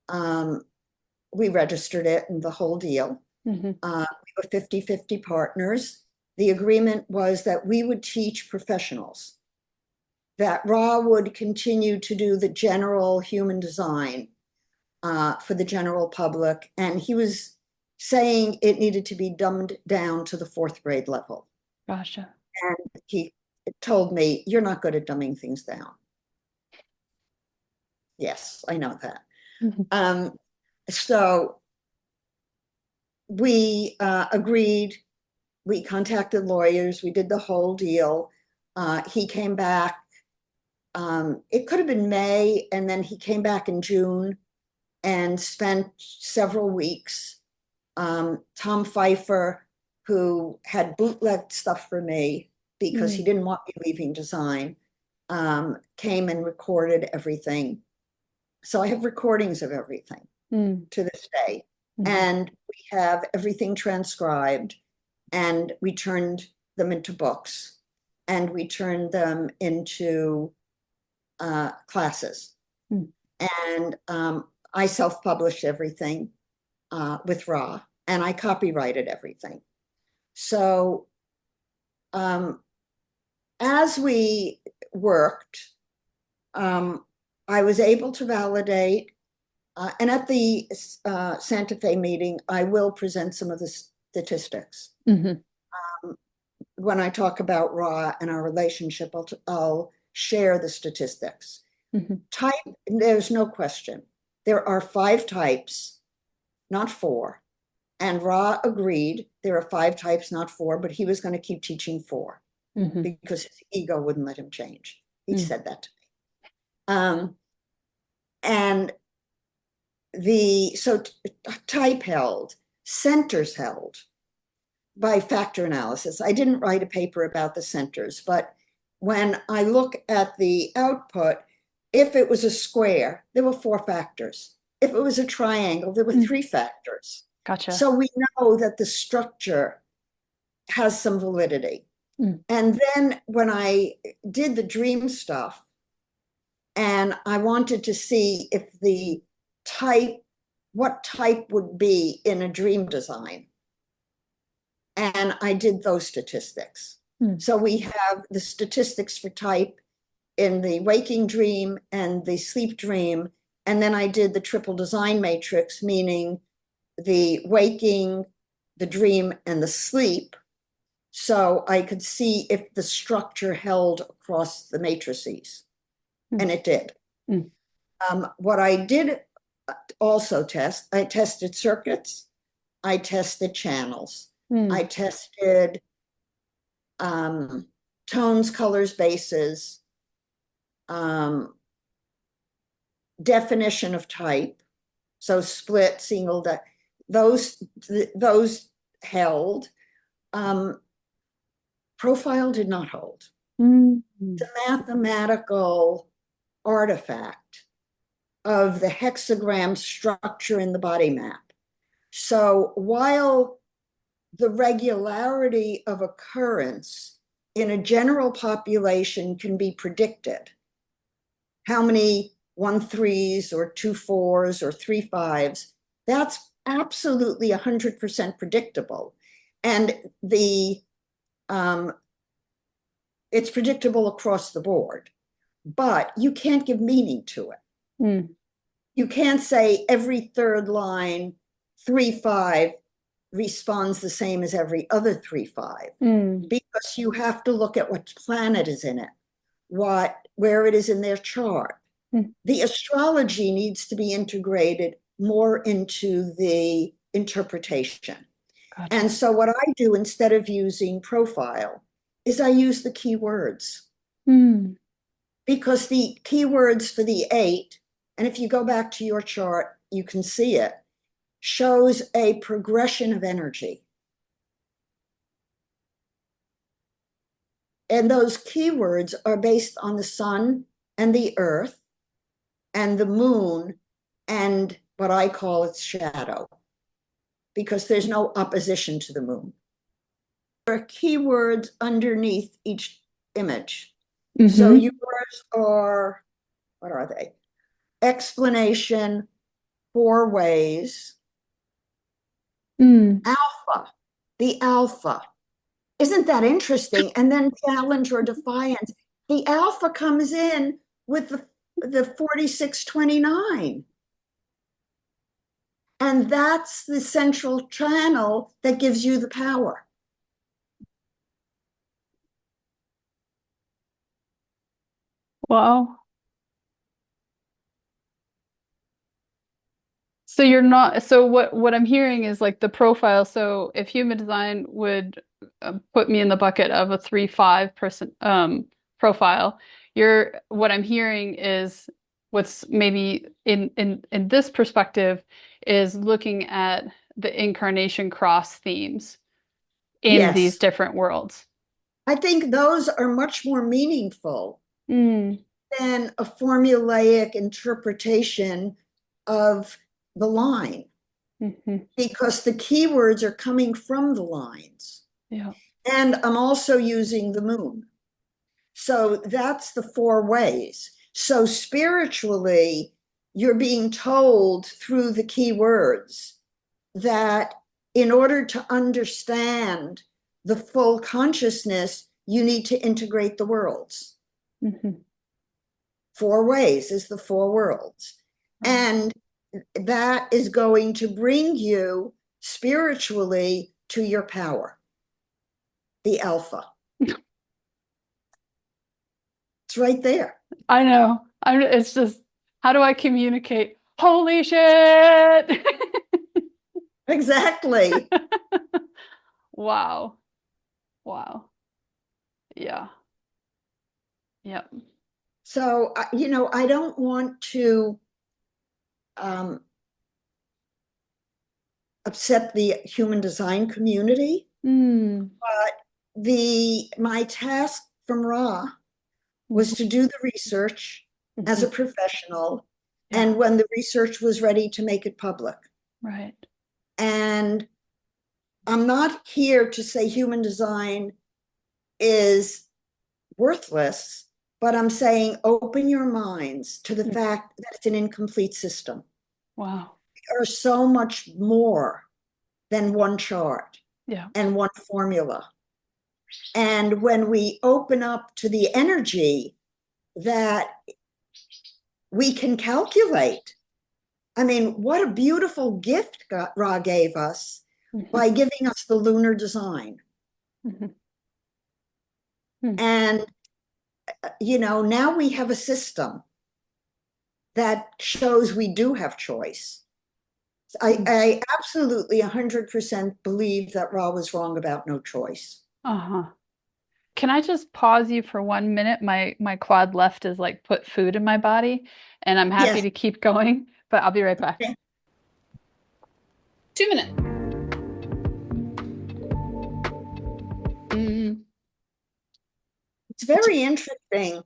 Um, we registered it and the whole deal.
mhm,
We were 50-50 partners. The agreement was that we would teach professionals, that Ra would continue to do the general human design for the general public. And he was saying it needed to be dumbed down to the fourth grade level.
gotcha.
And he told me, you're not good at dumbing things down. Yes, I know that.
Mhm,
Um, so we agreed, we contacted lawyers, we did the whole deal. He came back, it could have been May, and then he came back in June and spent several weeks. Tom Pfeiffer, who had bootlegged stuff for me because he
mm,
didn't want me leaving design, came and recorded everything. So I have recordings of everything
mm,
to this day.
mhm,
And we have everything transcribed, and we turned them into books, and we turned them into classes.
mm,
And I self-published everything with Ra, and I copyrighted everything. So as we worked, um, I was able to validate, and at the Santa Fe meeting, I will present some of the statistics.
Mm-hmm.
When I talk about Ra and our relationship, I'll share the statistics.
Mm-hmm.
Type, there's no question. There are 5 types, not 4. And Ra agreed there are 5 types, not 4, but he was going to keep teaching 4
Mm-hmm.
because his ego wouldn't let him change. He
Mm.
said that to me. And so type held, centers held by factor analysis. I didn't write a paper about the centers, but when I look at the output, if it was a square, there were 4 factors. If it was a triangle, there were 3 factors.
Gotcha.
So we know that the structure has some validity.
Mm.
And then when I did the dream stuff, and I wanted to see if the type, what type would be in a dream design. And I did those statistics.
Mm.
So we have the statistics for type in the waking dream and the sleep dream. And then I did the triple design matrix, meaning the waking, the dream, and the sleep. So I could see if the structure held across the matrices.
Mm.
And it did.
Mm.
What I did also test, I tested circuits, I tested channels, I
Mm.
tested tones, colors, bases, definition of type, so split, single, those held. Profile did not hold.
Mm.
It's a mathematical artifact of the hexagram structure in the body map. So while the regularity of occurrence in a general population can be predicted, how many 1 3s or 2 4s or 3 5s, that's absolutely 100% predictable. And it's predictable across the board, but you can't give meaning to it.
Mm.
You can't say every 3rd line, 3 5 responds the same as every other 3 5,
Mm.
because you have to look at what planet is in it, where it is in their chart.
Mm.
The astrology needs to be integrated more into the interpretation.
Gotcha.
And so what I do instead of using profile is I use the keywords,
Mm.
because the keywords for the 8, and if you go back to your chart, you can see it, shows a progression of energy. And those keywords are based on the sun and the earth and the moon and what I call its shadow, because there's no opposition to the moon. There are keywords underneath each image. So
Mm-hmm.
yours are, what are they? Explanation, 4 ways,
Mm.
alpha, the alpha. Isn't that interesting? And then challenge or defiance. The alpha comes in with the 4629. And that's the central channel that gives you the power.
Wow. So you're not, so what I'm hearing is like the profile. So if human design would put me in the bucket of a 3-5 person profile, you're what I'm hearing is what's maybe in this perspective is looking at the incarnation cross themes in these
Yes.
different worlds.
I think those are much more meaningful
Mm.
than a formulaic interpretation of the line,
Hmm.
because the keywords are coming from the lines.
Yeah.
And I'm also using the moon. So that's the 4 ways. So spiritually, you're being told through the keywords that in order to understand the full consciousness, you need to integrate the worlds.
Hmm.
four ways is the four worlds.
Right.
And that is going to bring you spiritually to your power, the alpha. It's right there.
I know. It's just, how do I communicate? Holy shit!
Exactly.
Wow. Wow. Yeah. Yep.
So, I don't want to um, upset the human design community,
Mm.
but my task from Ra was to
Mhm.
do the research as a
Mhm.
professional,
Yeah.
and when the research was ready to make it public.
Right.
And I'm not here to say human design is worthless, but I'm saying open your minds to the
Mm.
fact that it's an incomplete system.
Wow.
There's so much more than one chart
Yeah.
and one formula. And when we open up to the energy that we can calculate, I mean, what a beautiful gift Ra gave us
Mhm.
by giving us the lunar design.
Mhm. Mm.
And, now we have a system that shows we do have choice.
Mm.
I absolutely 100% believe that Ra was wrong about no choice.
Uh-huh. Can I just pause you for 1 minute? My quad left is like put food in my body, and I'm happy
Yes.
to keep going, but I'll be right back. 2 minutes. Mm.
It's very interesting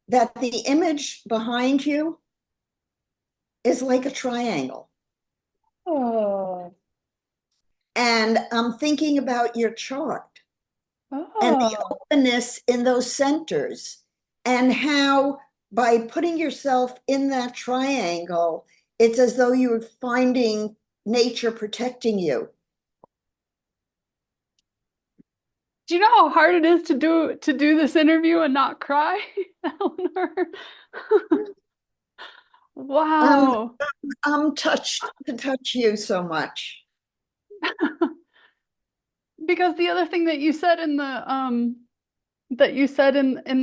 that the image behind you is like a triangle.
Oh.
And I'm thinking about your chart and the
Oh.
openness in those centers, and how by putting yourself in that triangle, it's as though you're finding nature protecting you.
Do you know how hard it is to do this interview and not cry, Eleanor?
Um,
Wow.
I'm touched to touch you so much.
Because the other thing that you said in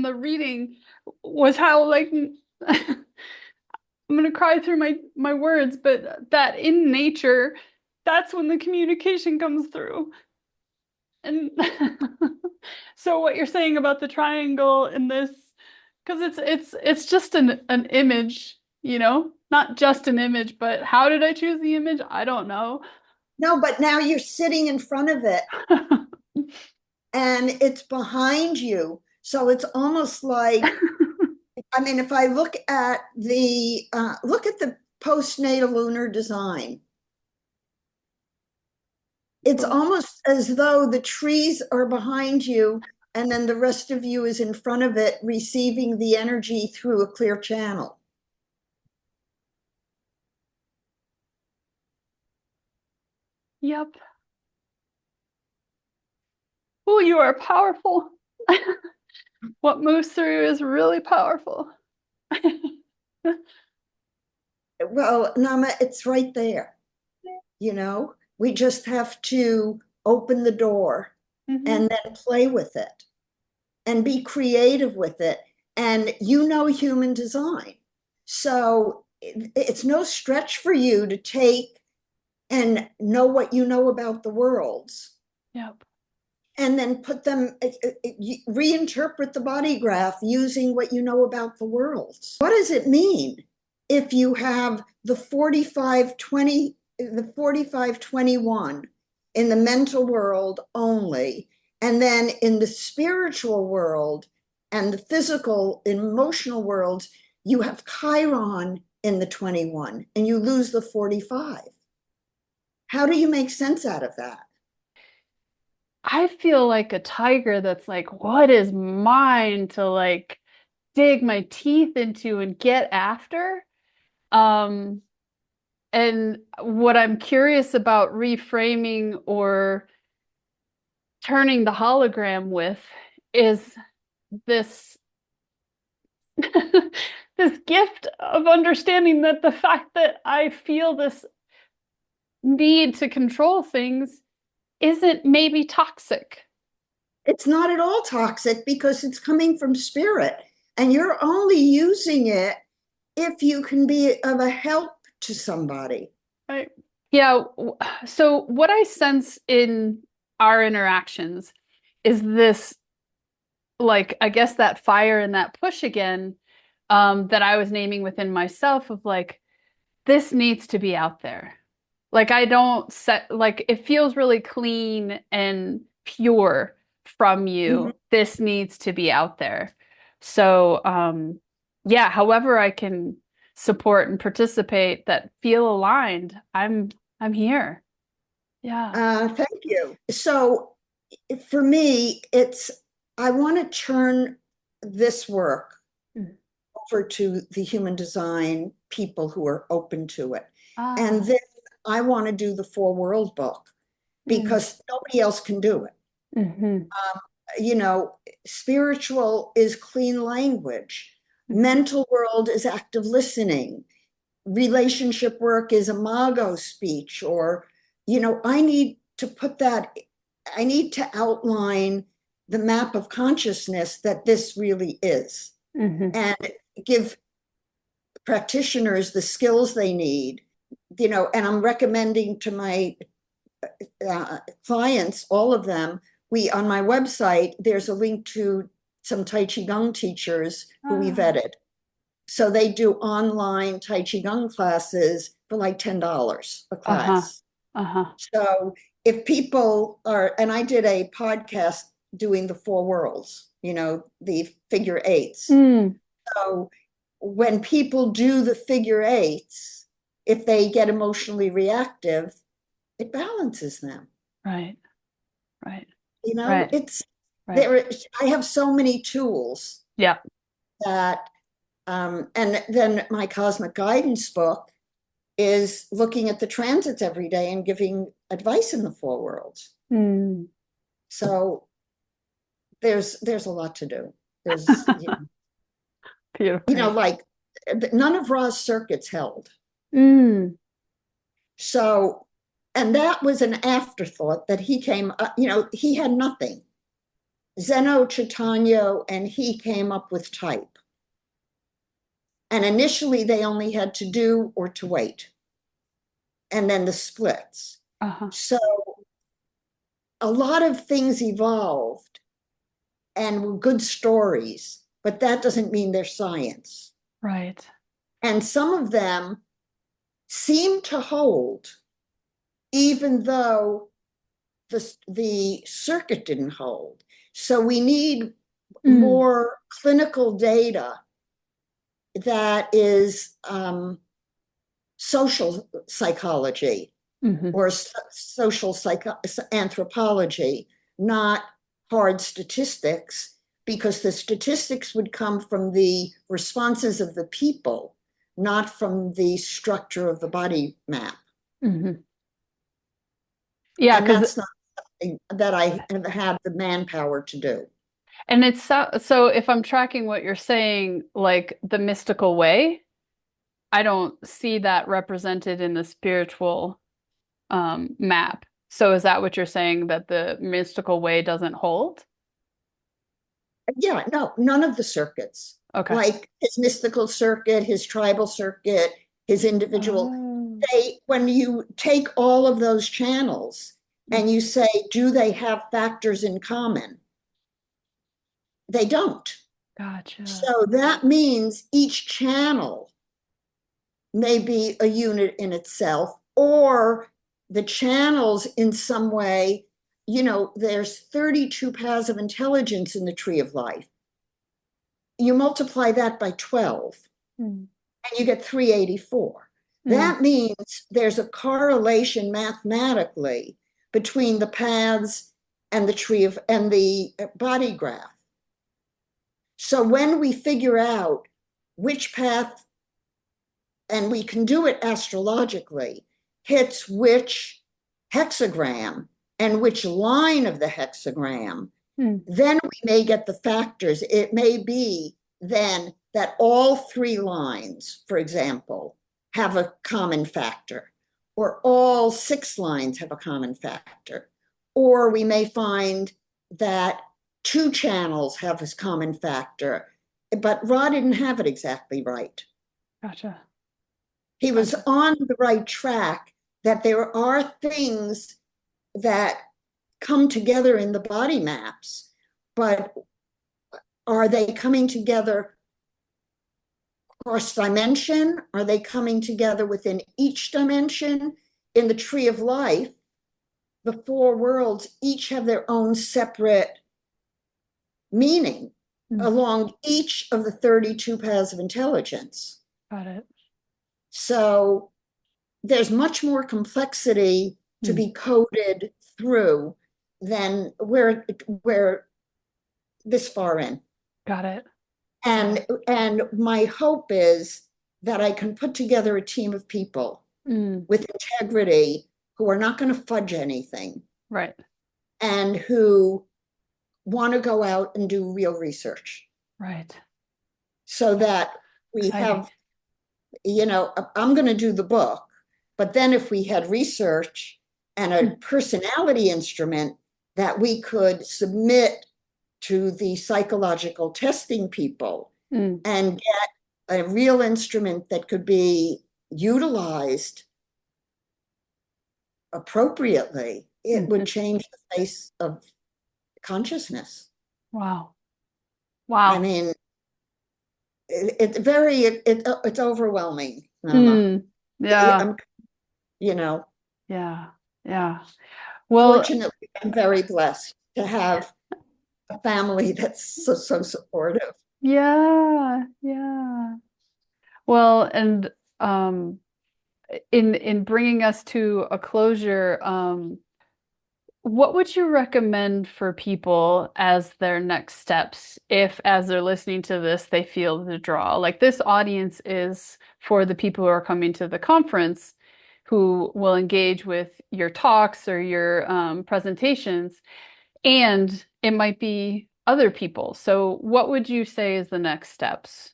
the reading was how like I'm gonna cry through my words, but that in nature, that's when the communication comes through. And so what you're saying about the triangle in this, because it's just an image, not just an image, but how did I choose the image? I don't know.
No, but now you're sitting in front of it and it's behind you. So it's almost like, I mean, if I look at the postnatal lunar design, it's almost as though the trees are behind you and then the rest of you is in front of it receiving the energy through a clear channel.
Yep. Oh, you are powerful. What moves through is really powerful.
Well, Nama, it's right there. We just have to open the door
Hmm.
and then play with it and be creative with it. And human design. So it's no stretch for you to take and know what you know about the worlds
Yep.
and then put them, reinterpret the body graph using what you know about the worlds. What does it mean if you have the 4521 in the mental world only, and then in the spiritual world and the physical, emotional worlds, you have Chiron in the 21 and you lose the 45? How do you make sense out of that?
I feel like a tiger that's like, what is mine to like dig my teeth into and get after? Um, and what I'm curious about reframing or turning the hologram with is this this gift of understanding that the fact that I feel this need to control things isn't maybe toxic.
It's not at all toxic because it's coming from spirit, and you're only using it if you can be of a help to somebody.
Right. Yeah. So what I sense in our interactions is this, like, I guess that fire and that push again, that I was naming within myself of like, this needs to be out there. Like I don't set like it feels really clean and pure from
Mhm.
you. This needs to be out there. So yeah, however I can support and participate that feel aligned, I'm here. Yeah.
Thank you. So for me, it's I want to turn this work
Mm.
over to the human design people who are open to it. And
Ah.
then I want to do the Four World book
Mm.
because nobody else can do it.
Hmm.
You know, spiritual is clean language,
Hmm.
mental world is active listening, relationship work is imago speech, or, I need to put that, I need to outline the map of consciousness that this really is
Hmm.
and give practitioners the skills they need, and I'm recommending to my clients, all of them, on my website, there's a link to some Tai Chi Gong teachers who we
Ah.
vetted. So they do online Tai Chi Gong classes for like $10 a
Uh-huh.
class.
Uh-huh.
So if people are, and I did a podcast doing the four worlds, the figure eights.
Mm.
So when people do the figure eights, if they get emotionally reactive, it balances them.
Right. Right. Right.
It's
Right.
there. I have so many tools
Yeah.
that, and then my cosmic guidance book is looking at the transits every day and giving advice in the four worlds.
Mm.
So there's a lot to do. There's,
Beautiful.
like none of Ra's circuits held.
Mm.
So, and that was an afterthought that he came, he had nothing. Zeno, Chaitanya, and he came up with type. And initially, they only had to do or to wait, and then the splits.
Uh-huh.
So a lot of things evolved and were good stories, but that doesn't mean they're science.
Right.
And some of them seem to hold, even though the circuit didn't hold. So we need
Mm.
more clinical data that is social psychology
Hmm.
or social anthropology, not hard statistics, because the statistics would come from the responses of the people, not from the structure of the body map.
Hmm. Yeah,
And
because
that's not something that I have had the manpower to do.
and it's so if I'm tracking what you're saying, like the mystical way, I don't see that represented in the spiritual map. So is that what you're saying that the mystical way doesn't hold?
Yeah, no, none of the circuits,
Okay.
like his mystical circuit, his tribal circuit, his individual,
Oh.
when you take all of those channels and you say, do they have factors in common? They don't.
Gotcha.
So that means each channel may be a unit in itself, or the channels in some way, there's 32 paths of intelligence in the tree of life. You multiply that by 12
Mm.
and you get 384.
Mm.
That means there's a correlation mathematically between the paths and the tree of and the body graph. So when we figure out which path, and we can do it astrologically, hits which hexagram and which line of the hexagram,
Mm.
then we may get the factors. It may be then that all three lines, for example, have a common factor, or all six lines have a common factor. Or we may find that two channels have this common factor, but Ra didn't have it exactly right.
Gotcha.
He was
Gotcha.
on the right track, that there are things that come together in the body maps, but are they coming together cross dimension? Are they coming together within each dimension? In the tree of life, the four worlds each have their own separate meaning
Mm,
along each of the 32 paths of intelligence.
got it.
So there's much more complexity to
Mm,
be coded through than we're this far in.
got it. Got
And
it.
and my hope is that I can put together a team of people
Mm,
with integrity who are not going to fudge anything
right.
and who want to go out and do real research
Right.
so
That's
that we
exciting.
have, I'm going to do the book, but then if we had research and a
Mm,
personality instrument that we could submit to the psychological testing people
mm,
and get a real instrument that could be utilized appropriately, it would
mhm.
change the face of consciousness.
Wow.
I
Wow.
mean, it's overwhelming.
Mm, yeah.
I'm, you know,
Yeah. Yeah. Well,
fortunately, I'm very blessed to have a family that's so supportive.
yeah. Yeah. Well, and in bringing us to a closure, what would you recommend for people as their next steps if, as they're listening to this, they feel the draw? Like this audience is for the people who are coming to the conference who will engage with your talks or your presentations, and it might be other people. So, what would you say is the next steps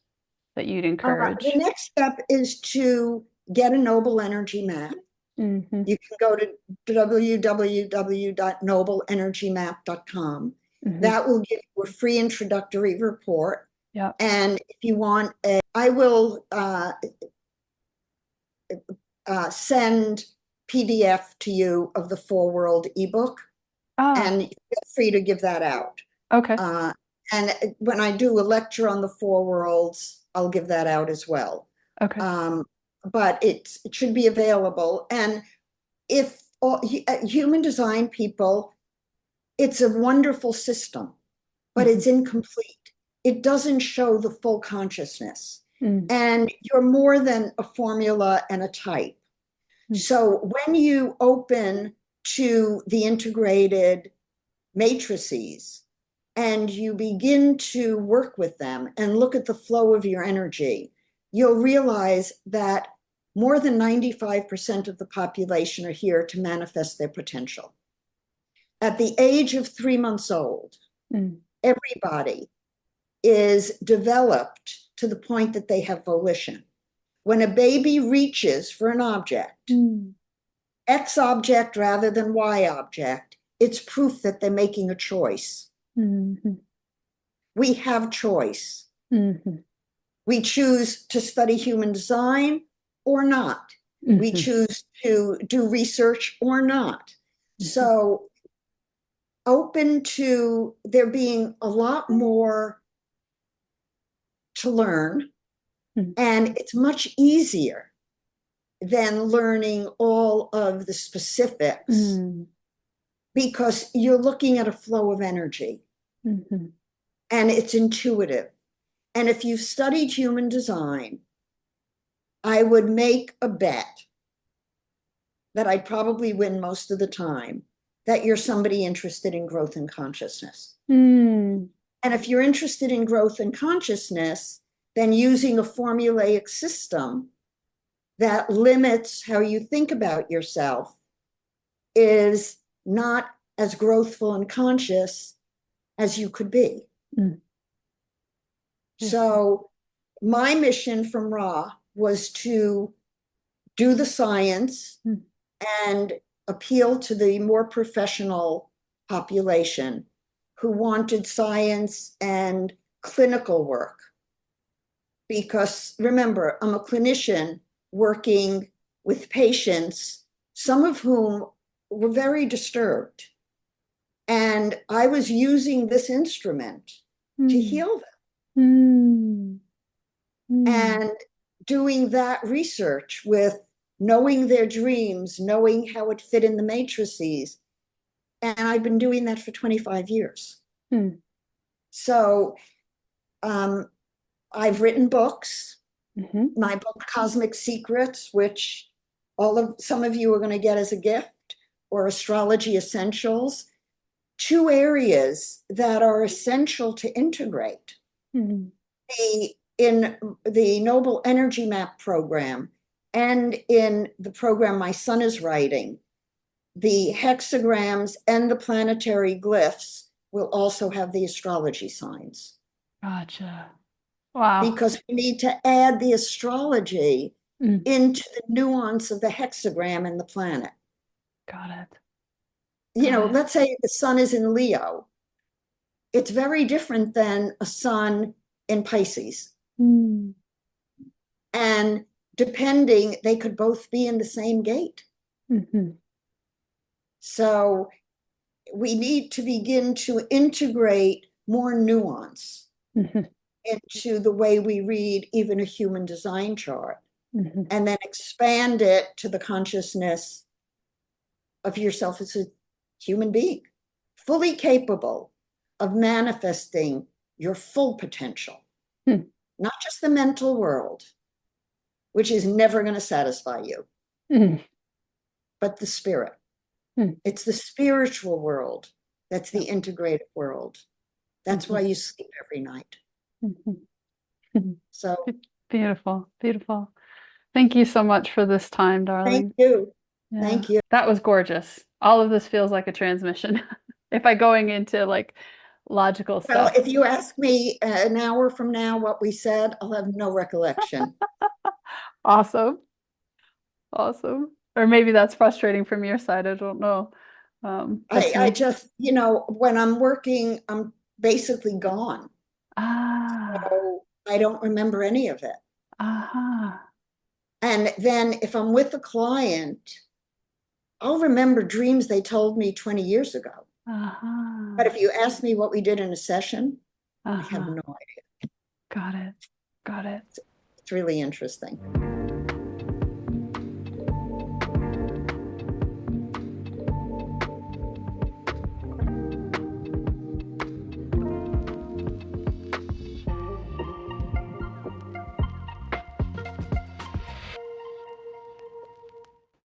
that you'd
The
encourage?
next step is to get a noble energy map.
Hmm.
You can go to www.nobleenergymap.com.
Hmm.
That will give you a free introductory report.
Yeah.
And if you want I will send PDF to you of the Four World ebook,
Ah,
and feel free to give that out.
okay.
Uh, and when I do a lecture on the Four Worlds, I'll give that out as well.
Okay.
Um, but it should be available. And if human design people, it's a wonderful system, but
Hmm.
it's incomplete. It doesn't show the full consciousness.
Mm,
And you're more than a formula and a type.
mm,
So when you open to the integrated matrices and you begin to work with them and look at the flow of your energy, you'll realize that more than 95% of the population are here to manifest their potential. At the age of 3 months old,
mm,
everybody is developed to the point that they have volition. When a baby reaches for an object,
mm,
X object rather than Y object, it's proof that they're making a choice.
mhm,
We have choice.
mhm,
We choose to study human design or not. We
mhm,
choose to do research or not.
mhm,
So, open to there being a lot more to learn,
mm,
and it's much easier than learning all of the specifics
mm,
because you're looking at a flow of energy
mhm.
and it's intuitive. And if you've studied human design, I would make a bet that I'd probably win most of the time that you're somebody interested in growth and consciousness.
Mm,
And if you're interested in growth and consciousness, then using a formulaic system that limits how you think about yourself is not as growthful and conscious as you could be.
mm. Yeah.
So my mission from Ra was to do the science
Mm.
and appeal to the more professional population who wanted science and clinical work. Because remember, I'm a clinician working with patients, some of whom were very disturbed. And I was using this instrument to
Mm.
heal them.
Mm. Mm.
And doing that research with knowing their dreams, knowing how it fit in the matrices. And I've been doing that for 25 years.
Mm.
So um, I've written books.
Mhm.
My book, Cosmic Secrets, which some of you are going to get as a gift, or Astrology Essentials, two areas that are essential to integrate.
Mm.
In the Noble Energy Map program and in the program my son is writing, the hexagrams and the planetary glyphs will also have the astrology signs.
Gotcha. Wow.
Because we need to add the astrology
Mm.
into the nuance of the hexagram and the planet.
Got it.
You
Got
know,
it.
let's say the sun is in Leo. It's very different than a sun in Pisces.
Mm.
And depending, they could both be in the same gate.
Mhm.
So we need to begin to integrate more nuance
Mhm.
into the way we read even a human design chart,
Mhm.
and then expand it to the consciousness of yourself as a human being, fully capable of manifesting your full potential,
Mm.
not just the mental world, which is never going to satisfy you,
Mm.
but the spirit.
Mm.
It's the spiritual world that's the
Yep.
integrated world. That's why
Mhm.
you sleep every night.
Mhm. Mhm.
So
Beautiful. Beautiful. Thank you so much for this time,
thank
darling.
you.
Yeah.
Thank you.
That was gorgeous. All of this feels like a transmission. If I going into like logical
Well,
stuff.
if you ask me an hour from now what we said, I'll have no recollection.
Awesome. Awesome. Or maybe that's frustrating from your side. I don't know. But to
I
me,
just, when I'm working, I'm basically gone.
ah,
So I don't remember any of it.
aha,
And then if I'm with a client, I'll remember dreams they told me 20 years ago. But
aha,
if you ask me what we did in a session, I have
aha.
no idea.
Got it. Got it.
It's really interesting.